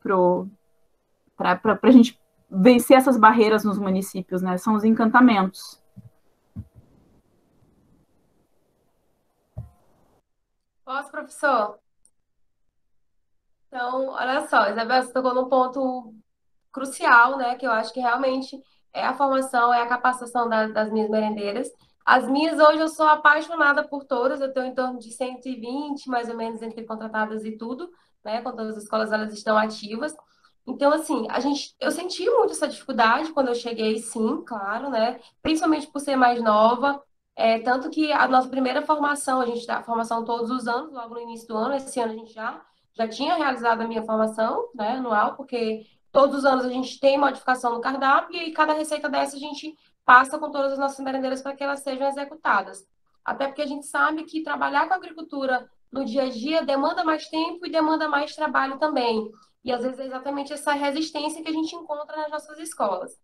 para a gente vencer essas barreiras nos municípios, né? São os encantamentos. Posso, professor? Então, olha só, Isabel, você tocou num ponto crucial, né? Que eu acho que realmente é a formação, é a capacitação das minhas merendeiras. As minhas, hoje, eu sou apaixonada por todas, eu tenho em torno de 120, mais ou menos, entre contratadas e tudo, né? Com todas as escolas, elas estão ativas. Então, assim, eu senti muito essa dificuldade quando eu cheguei, sim, claro, né? Principalmente por ser mais nova. Tanto que a nossa primeira formação, a gente dá formação todos os anos, logo no início do ano, esse ano a gente já tinha realizado a minha formação, né, anual, porque todos os anos a gente tem modificação no cardápio e cada receita dessa a gente passa com todas as nossas merendeiras para que elas sejam executadas. Até porque a gente sabe que trabalhar com agricultura no dia a dia demanda mais tempo e demanda mais trabalho também. E às vezes é exatamente essa resistência que a gente encontra nas nossas escolas.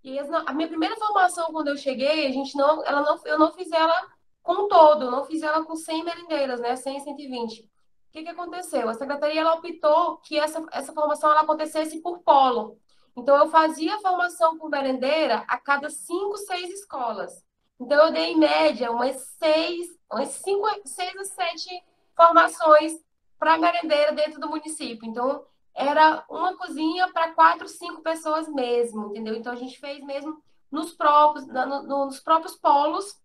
E a minha primeira formação, quando eu cheguei, eu não fiz ela com um todo, eu não fiz ela com 100 merendeiras, né? 100, 120. O que aconteceu? A secretaria ela optou que essa formação ela acontecesse por polo. Então, eu fazia a formação com merendeira a cada 5, 6 escolas. Então, eu dei, em média, umas 5, 6 a 7 formações para merendeira dentro do município. Então, era uma cozinha para 4, 5 pessoas mesmo, entendeu? Então, a gente fez mesmo nos próprios polos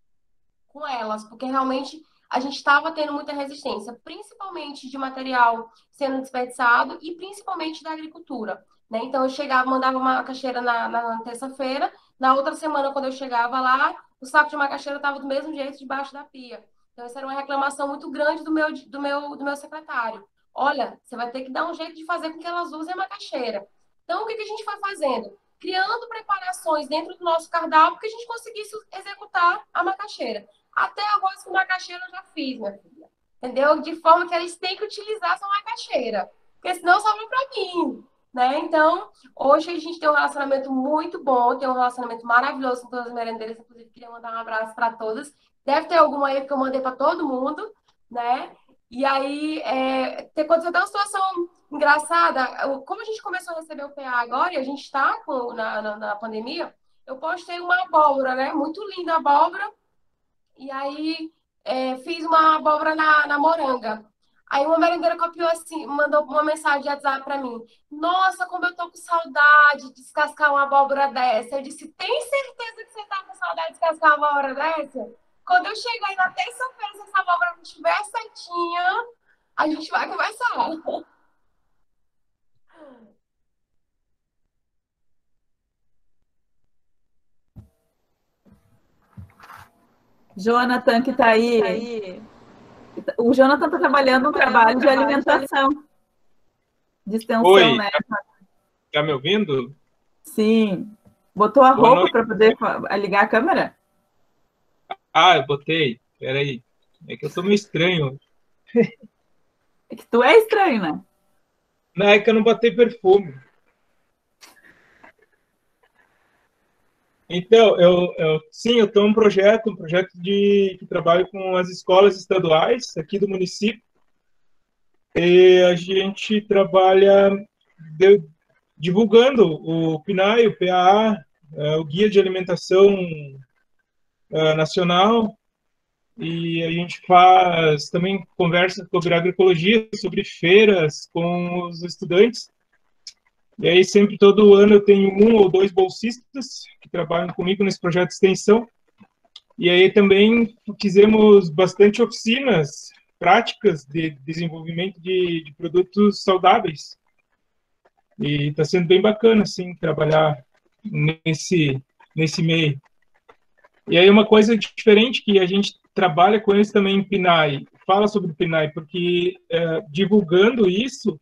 com elas, porque realmente a gente estava tendo muita resistência, principalmente de material sendo desperdiçado e principalmente da agricultura, né? Então, eu chegava, mandava uma macaxeira na terça-feira, na outra semana, quando eu chegava lá, o saco de macaxeira estava do mesmo jeito debaixo da pia. Então, essa era uma reclamação muito grande do meu secretário. Olha, você vai ter que dar um jeito de fazer com que elas usem a macaxeira. Então, o que a gente foi fazendo? Criando preparações dentro do nosso cardápio que a gente conseguisse executar a macaxeira. Até arroz com macaxeira eu já fiz, minha filha. Entendeu? De forma que eles têm que utilizar essa macaxeira. Porque senão sobra para mim. Né? Então, hoje a gente tem um relacionamento muito bom, tem um relacionamento maravilhoso com todas as merendeiras. Inclusive, queria mandar um abraço para todas. Deve ter alguma aí que eu mandei para todo mundo, né? E aí, aconteceu até uma situação engraçada. Como a gente começou a receber o PA agora, e a gente está na pandemia, eu postei uma abóbora, né? Muito linda a abóbora. E aí fiz uma abóbora na moranga. Aí uma merendeira copiou assim, mandou uma mensagem de WhatsApp pra mim. Nossa, como eu tô com saudade de descascar uma abóbora dessa. Eu disse, tem certeza que você tá com saudade de descascar uma abóbora dessa? Quando eu chegar aí na terça-feira, se essa abóbora não estiver certinha, a gente vai conversar. Jonathan, que está aí. O Jonathan está trabalhando no trabalho de alimentação, de extensão, Oi, né? tá me ouvindo? Sim. Botou a roupa para poder ligar a câmera? Ah, eu botei. Peraí. É que eu sou meio estranho. É que tu é estranho, né? Não, é que eu não botei perfume. Então, sim, eu estou um projeto que trabalho com as escolas estaduais aqui do município. E a gente trabalha divulgando o PNAE, o PAA, o Guia de Alimentação Nacional, e a gente faz também conversa sobre agroecologia, sobre feiras com os estudantes. E aí sempre, todo ano, eu tenho 1 ou 2 bolsistas que trabalham comigo nesse projeto de extensão. E aí também fizemos bastante oficinas práticas de desenvolvimento de produtos saudáveis. E está sendo bem bacana, assim, trabalhar nesse meio. E aí uma coisa diferente que a gente trabalha com eles também em PNAE, fala sobre o PNAE, porque divulgando isso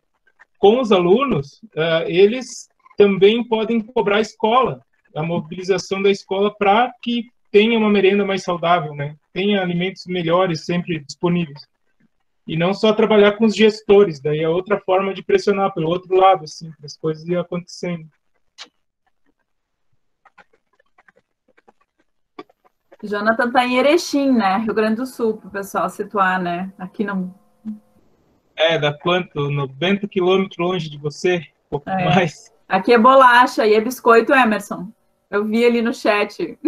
com os alunos, eles também podem cobrar a escola, a mobilização da escola para que tenha uma merenda mais saudável, né? Tenha alimentos melhores sempre disponíveis. E não só trabalhar com os gestores, daí é outra forma de pressionar pelo outro lado, assim, para as coisas irem acontecendo. Jonathan está em Erechim, né? Rio Grande do Sul, para o pessoal situar, né? Aqui não. Da planta, 90 quilômetros longe de você, um pouco mais. Aqui é bolacha e é biscoito, Emerson. Eu vi ali no chat.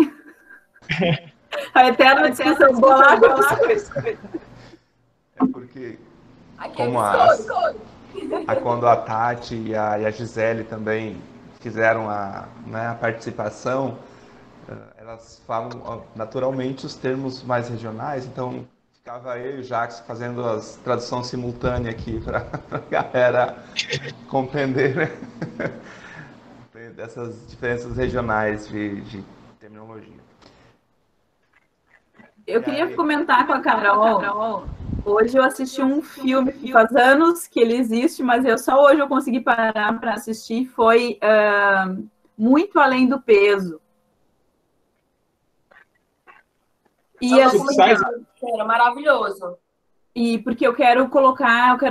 A eterna discussão, bolacha ou biscoito? É porque, Aqui como quando a Tati e a Gisele também fizeram né, a participação, elas falam naturalmente os termos mais regionais, então ficava eu e o Jacques fazendo as traduções simultâneas aqui para a galera compreender, né? Dessas diferenças regionais de terminologia. Eu queria comentar com a Carol. Hoje eu assisti um filme que faz anos que ele existe, mas só hoje eu consegui parar para assistir. Foi Muito Além do Peso. E assim, maravilhoso. E porque eu quero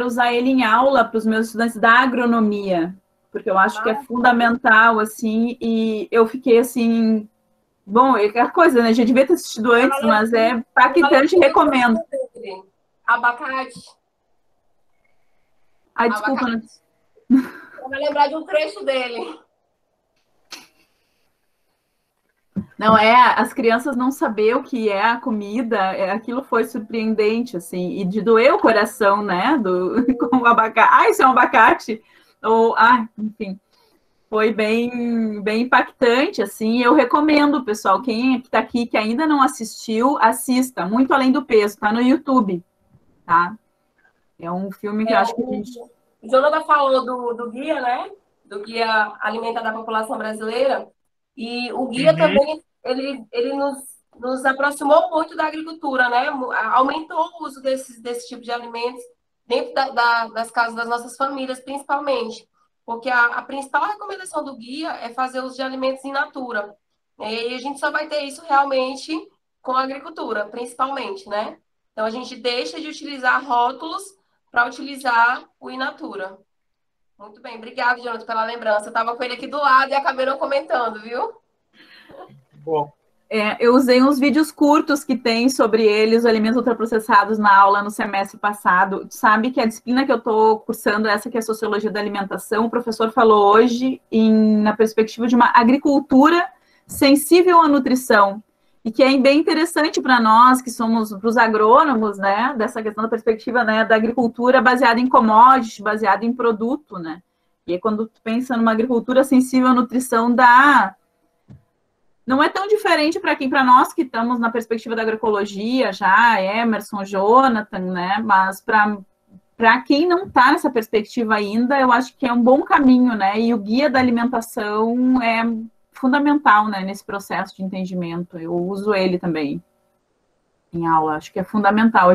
usar ele em aula para os meus estudantes da agronomia, porque eu acho que é fundamental, assim, e eu fiquei assim, bom, é aquela coisa, né? Já devia ter assistido antes, mas é impactante e recomendo. Abacate. Ai, desculpa. Eu vou lembrar de um trecho dele. Não, as crianças não saber o que é a comida, aquilo foi surpreendente, assim, e de doer o coração, né, com o abacate. Ah, isso é um abacate? Ou, enfim, foi bem impactante, assim, eu recomendo, pessoal, quem está aqui que ainda não assistiu, assista, Muito Além do Peso, tá no YouTube, tá? É um filme que eu acho que a gente... O Jonathan falou do guia, né, do Guia Alimentar da População Brasileira, e o guia também, ele nos aproximou muito da agricultura, né? Aumentou o uso desse tipo de alimentos dentro das casas das nossas famílias, principalmente. Porque a principal recomendação do guia é fazer uso de alimentos in natura. E a gente só vai ter isso realmente com a agricultura, principalmente, né? Então, a gente deixa de utilizar rótulos para utilizar o in natura. Muito bem, obrigada, Jonathan, pela lembrança. Eu estava com ele aqui do lado e acabei não comentando, viu? Bom. Eu usei uns vídeos curtos que tem sobre eles, os alimentos ultraprocessados, na aula no semestre passado. Sabe que a disciplina que eu estou cursando, essa que é a Sociologia da Alimentação, o professor falou hoje na perspectiva de uma agricultura sensível à nutrição. E que é bem interessante para nós, que somos para os agrônomos, né, dessa questão da perspectiva, né, da agricultura baseada em commodity, baseada em produto, né. E aí, quando tu pensa numa agricultura sensível à nutrição, não é tão diferente para nós que estamos na perspectiva da agroecologia, já, Emerson, Jonathan, né? Mas para quem não está nessa perspectiva ainda, eu acho que é um bom caminho, né? E o guia da alimentação é fundamental, né, nesse processo de entendimento. Eu uso ele também em aula, acho que é fundamental.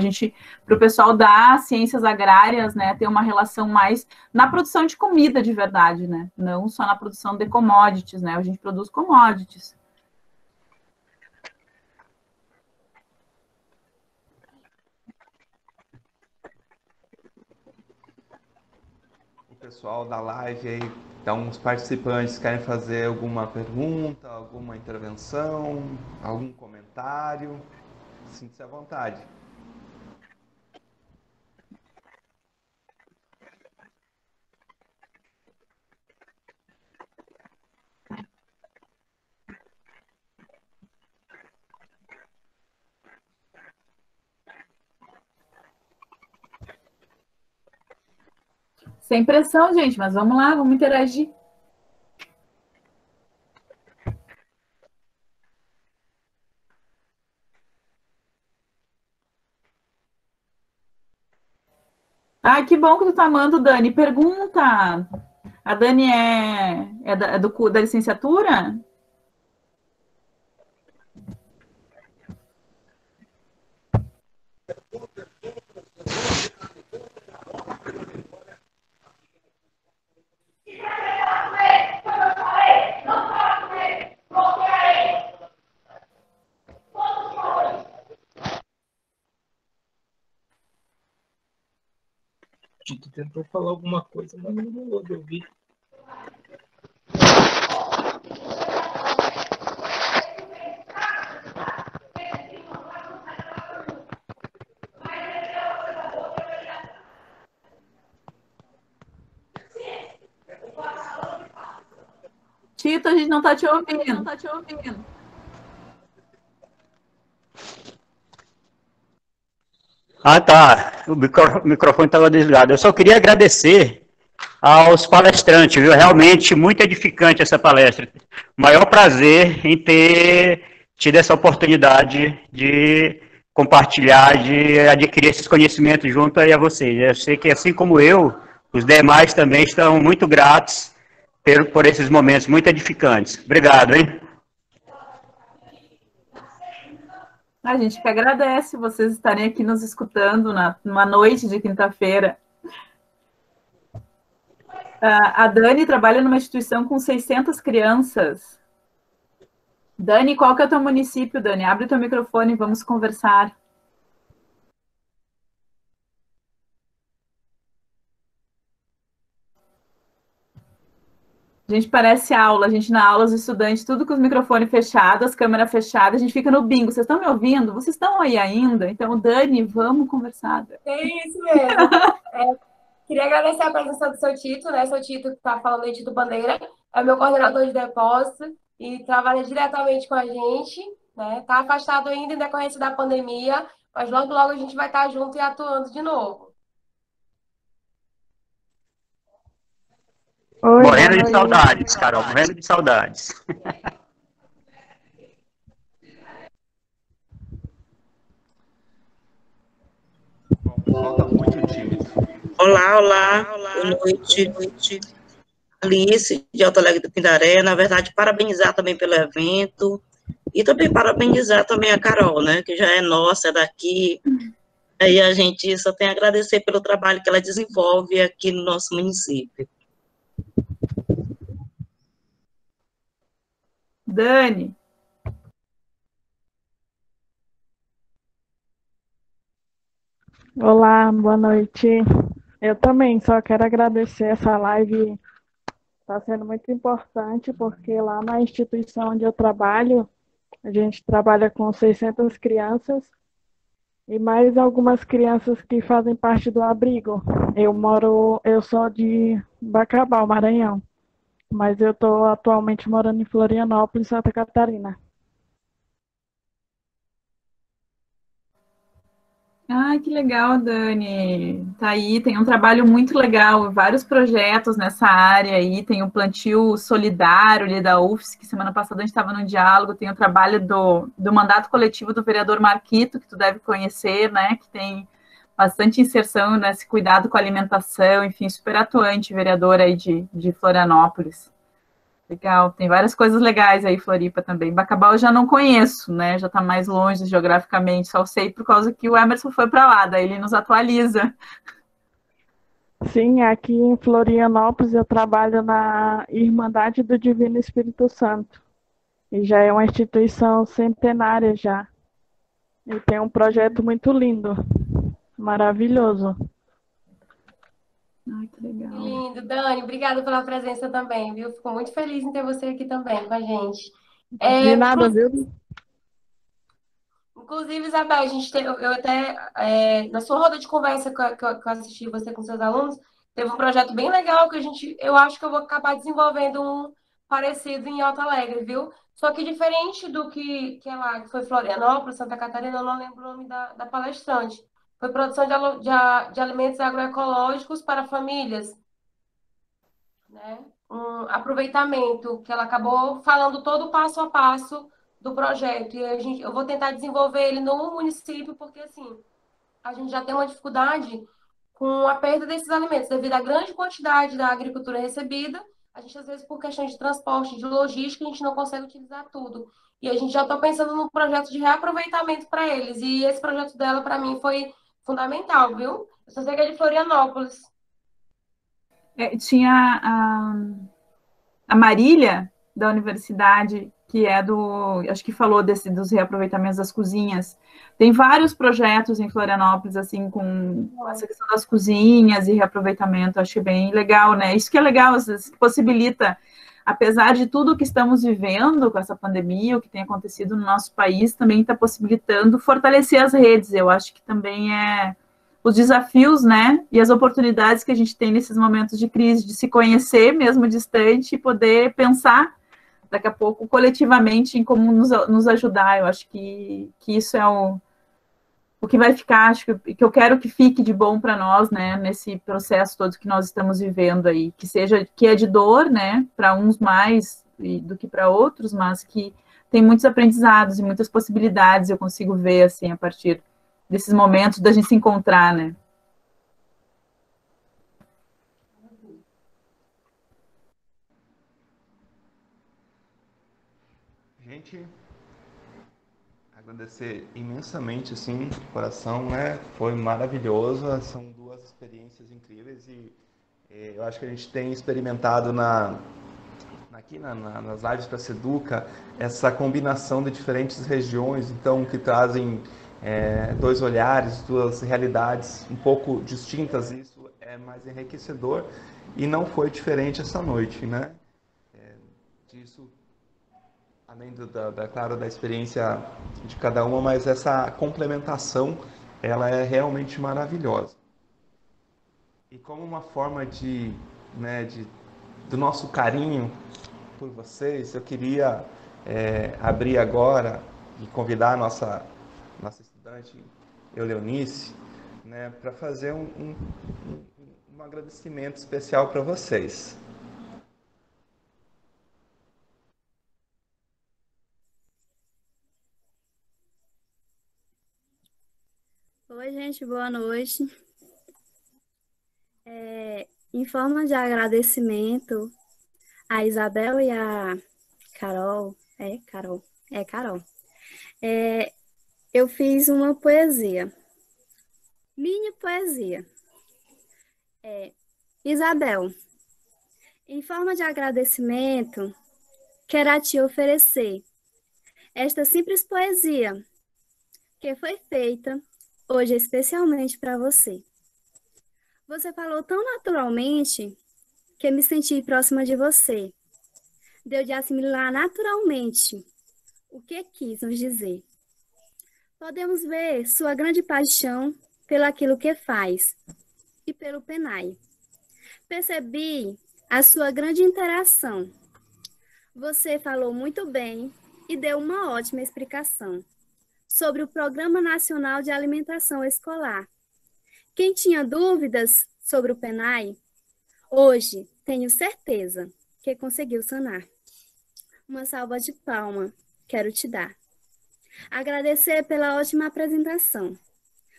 Para o pessoal das ciências agrárias, né, ter uma relação mais na produção de comida de verdade, né? Não só na produção de commodities, né? A gente produz commodities. Pessoal da live aí, então os participantes querem fazer alguma pergunta, alguma intervenção, algum comentário, sinta-se à vontade. Sem pressão, gente, mas vamos lá, vamos interagir. Ah, que bom que tu tá amando, Dani. Pergunta. A Dani da licenciatura? A gente tentou falar alguma coisa, mas não rolou de ouvir. Tito, a gente não tá te ouvindo. Ah, tá. O microfone estava desligado. Eu só queria agradecer aos palestrantes, viu? Realmente muito edificante essa palestra. Maior prazer em ter tido essa oportunidade de compartilhar, de adquirir esses conhecimentos junto aí a vocês. Eu sei que, assim como eu, os demais também estão muito gratos por esses momentos muito edificantes. Obrigado, hein? A gente que agradece vocês estarem aqui nos escutando numa noite de quinta-feira. A Dani trabalha numa instituição com 600 crianças. Dani, qual que é o teu município, Dani? Abre o teu microfone e vamos conversar. A gente parece aula, a gente na aula, os estudantes, tudo com os microfones fechados, as câmeras fechadas, a gente fica no bingo. Vocês estão me ouvindo? Vocês estão aí ainda? Então, Dani, vamos conversar. É isso mesmo. Queria agradecer a presença do seu Tito, né? Seu Tito que está falando aí, Tito Bandeira, é meu coordenador de depósito e trabalha diretamente com a gente, né? Está afastado ainda em decorrência da pandemia, mas logo, logo a gente vai estar junto e atuando de novo. Oi, morrendo de saudades, Carol, morrendo de saudades. Bom, o pessoal está muito tímido. Olá, boa noite. Alice, de Alto Alegre do Pindaré. Na verdade, parabenizar também pelo evento e também parabenizar também a Carol, né, que já é nossa, é daqui. Aí a gente só tem a agradecer pelo trabalho que ela desenvolve aqui no nosso município. Dani. Olá, boa noite. Eu também só quero agradecer essa live. Está sendo muito importante, porque lá na instituição onde eu trabalho, a gente trabalha com 600 crianças e mais algumas crianças que fazem parte do abrigo. Eu sou de Bacabal, Maranhão, mas eu estou atualmente morando em Florianópolis, Santa Catarina. Ah, que legal, Dani. Tá aí, tem um trabalho muito legal, vários projetos nessa área aí, tem o plantio solidário ali da UFS, que semana passada a gente estava no diálogo, tem o trabalho do mandato coletivo do vereador Marquito, que tu deve conhecer, né, que tem bastante inserção nesse cuidado com a alimentação, enfim, super atuante vereador aí de Florianópolis. Legal, tem várias coisas legais aí, Floripa também. Bacabal eu já não conheço, né? Já está mais longe geograficamente, só sei por causa que o Emerson foi para lá, daí ele nos atualiza. Sim, aqui em Florianópolis eu trabalho na Irmandade do Divino Espírito Santo. E já é uma instituição centenária já. E tem um projeto muito lindo, maravilhoso. Ai, que legal. Lindo, Dani, obrigada pela presença também, viu? Fico muito feliz em ter você aqui também com a gente. De nada, viu? Inclusive, Isabel, a gente tem, eu até, na sua roda de conversa que eu assisti você com seus alunos, teve um projeto bem legal que eu acho que eu vou acabar desenvolvendo um parecido em Alto Alegre, viu? Só que diferente do que é lá, que foi Florianópolis, Santa Catarina, eu não lembro o nome da palestrante. Foi produção de alimentos agroecológicos para famílias, né? Um aproveitamento, que ela acabou falando todo o passo a passo do projeto. E eu vou tentar desenvolver ele no município, porque assim, a gente já tem uma dificuldade com a perda desses alimentos, devido à grande quantidade da agricultura recebida. A gente, às vezes, por questão de transporte, de logística, a gente não consegue utilizar tudo. E a gente já está pensando no projeto de reaproveitamento para eles. E esse projeto dela, para mim, foi fundamental, viu? Eu só sei que é de Florianópolis. Tinha a Marília, da universidade, que é acho que falou dos reaproveitamentos das cozinhas. Tem vários projetos em Florianópolis, assim, com essa questão das cozinhas e reaproveitamento, acho bem legal, né? Isso que é legal, que possibilita, apesar de tudo que estamos vivendo com essa pandemia, o que tem acontecido no nosso país, também está possibilitando fortalecer as redes. Eu acho que também os desafios, né, e as oportunidades que a gente tem nesses momentos de crise, de se conhecer mesmo distante e poder pensar daqui a pouco coletivamente em como nos ajudar. Eu acho que isso é o que vai ficar, acho que eu quero que fique de bom para nós, né, nesse processo todo que nós estamos vivendo aí, que é de dor, né, para uns mais do que para outros, mas que tem muitos aprendizados e muitas possibilidades, eu consigo ver, assim, a partir desses momentos da gente se encontrar, né? Gente, agradecer imensamente, assim, de coração, né? Foi maravilhoso, são duas experiências incríveis e eu acho que a gente tem experimentado aqui nas lives para Seduca essa combinação de diferentes regiões, então, que trazem dois olhares, duas realidades um pouco distintas. Isso é mais enriquecedor e não foi diferente essa noite, né? Disso, além claro, da experiência de cada uma, mas essa complementação, ela é realmente maravilhosa. E como uma forma do nosso carinho por vocês, eu queria abrir agora e convidar a nossa estudante Euleonice, né, para fazer um agradecimento especial para vocês. Oi, gente, boa noite. Em forma de agradecimento a Isabel e a Carol, Carol, eu fiz uma poesia, mini poesia. Isabel, em forma de agradecimento, quero a te oferecer esta simples poesia que foi feita hoje especialmente para você. Você falou tão naturalmente que me senti próxima de você. Deu de assimilar naturalmente o que quis nos dizer. Podemos ver sua grande paixão pelo aquilo que faz e pelo PENAI. Percebi a sua grande interação. Você falou muito bem e deu uma ótima explicação sobre o Programa Nacional de Alimentação Escolar. Quem tinha dúvidas sobre o PENAI, hoje tenho certeza que conseguiu sanar. Uma salva de palmas quero te dar. Agradecer pela ótima apresentação.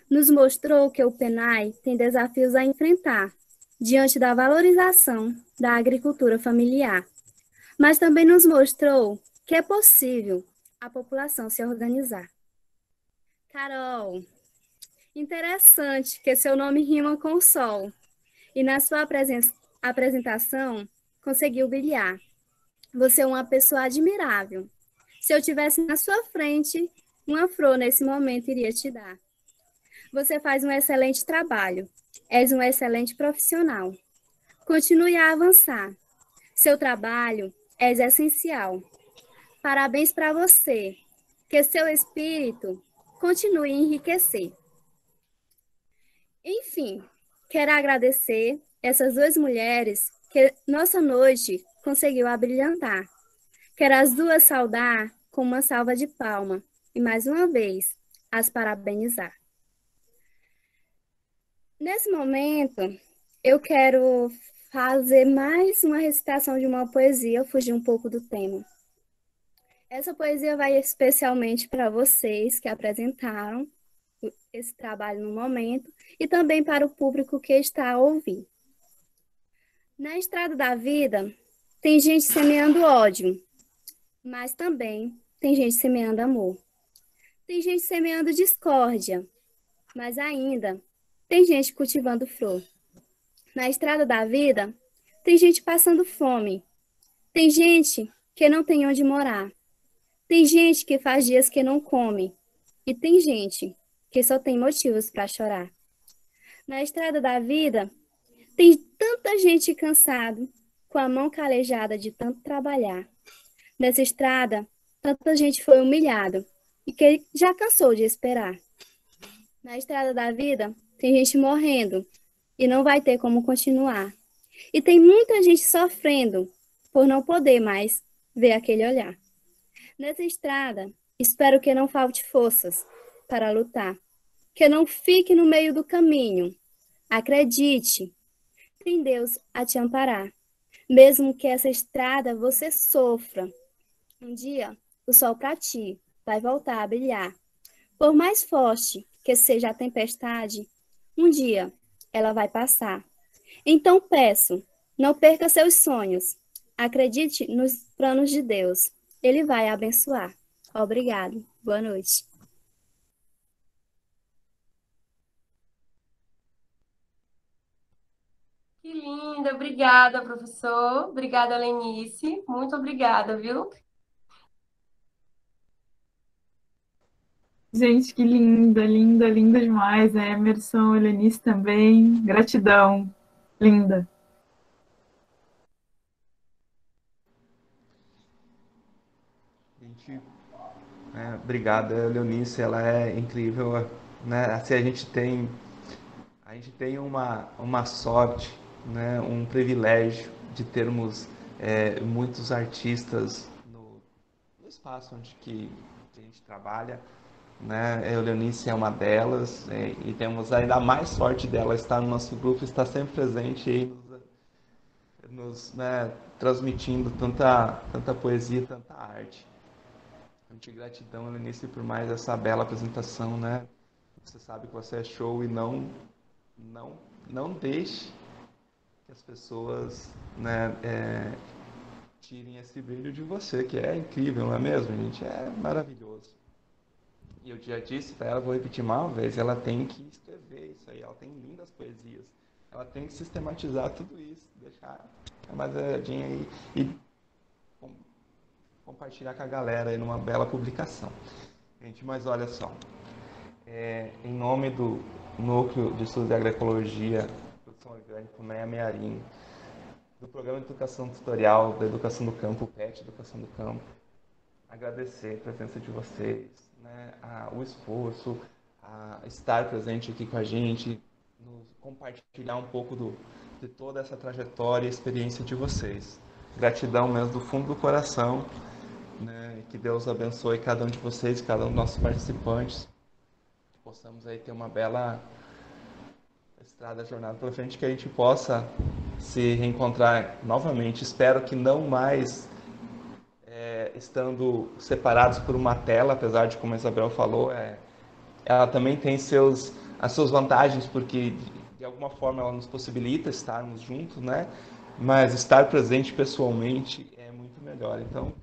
Nos mostrou que o PENAI tem desafios a enfrentar diante da valorização da agricultura familiar, mas também nos mostrou que é possível a população se organizar. Carol, interessante que seu nome rima com o sol e na sua apresentação conseguiu brilhar. Você é uma pessoa admirável. Se eu tivesse na sua frente, uma flor nesse momento iria te dar. Você faz um excelente trabalho. És um excelente profissional. Continue a avançar. Seu trabalho é essencial. Parabéns para você. Que seu espírito continue a enriquecer. Enfim, quero agradecer essas duas mulheres que nossa noite conseguiu abrilhantar. Quero as duas saudar com uma salva de palmas e, mais uma vez, as parabenizar. Nesse momento, eu quero fazer mais uma recitação de uma poesia, fugir um pouco do tema. Essa poesia vai especialmente para vocês que apresentaram esse trabalho no momento e também para o público que está a ouvir. Na estrada da vida, tem gente semeando ódio, mas também tem gente semeando amor. Tem gente semeando discórdia, mas ainda tem gente cultivando flor. Na estrada da vida, tem gente passando fome. Tem gente que não tem onde morar. Tem gente que faz dias que não come. E tem gente que só tem motivos para chorar. Na estrada da vida, tem tanta gente cansada, com a mão calejada de tanto trabalhar. Nessa estrada, tanta gente foi humilhada e que já cansou de esperar. Na estrada da vida, tem gente morrendo e não vai ter como continuar. E tem muita gente sofrendo por não poder mais ver aquele olhar. Nessa estrada, espero que não falte forças para lutar, que não fique no meio do caminho. Acredite, tem Deus a te amparar. Mesmo que essa estrada você sofra, um dia o sol para ti vai voltar a brilhar. Por mais forte que seja a tempestade, um dia ela vai passar. Então peço, não perca seus sonhos. Acredite nos planos de Deus. Ele vai abençoar. Obrigado. Boa noite. Que linda, obrigada, professor. Obrigada, Lenice. Muito obrigada, viu? Gente, que linda, linda, linda demais. Emerson, Helenice também. Gratidão. Linda. Gente, obrigada, Leonice, ela é incrível, né? Assim, a gente tem uma sorte, né? Um privilégio de termos muitos artistas no espaço onde que a gente trabalha, né? A Leonice é uma delas, e temos ainda mais sorte dela estar no nosso grupo, estar sempre presente aí né, transmitindo tanta poesia, tanta arte. Muita gratidão, Lenice, por mais essa bela apresentação, né? Você sabe que você é show e não deixe que as pessoas, né, tirem esse brilho de você, que é incrível, não é mesmo, gente? É maravilhoso. E eu já disse para ela, vou repetir mais uma vez, ela tem que escrever isso aí, ela tem lindas poesias. Ela tem que sistematizar tudo isso, deixar armazenadinho aí e compartilhar com a galera aí numa bela publicação. Gente, mas olha só, em nome do Núcleo de Estudos de Agroecologia, Produção Orgânica, MEA Mearim, do Programa de Educação Tutorial da Educação do Campo, PET Educação do Campo, agradecer a presença de vocês, né, o esforço, a estar presente aqui com a gente, compartilhar um pouco de toda essa trajetória e experiência de vocês. Gratidão mesmo do fundo do coração, né, que Deus abençoe cada um de vocês, cada um dos nossos participantes, que possamos aí ter uma bela estrada, jornada pela frente, que a gente possa se reencontrar novamente. Espero que não mais estando separados por uma tela, apesar de, como a Isabel falou, ela também tem as suas vantagens, porque de alguma forma ela nos possibilita estarmos juntos, né? Mas estar presente pessoalmente é muito melhor. Então,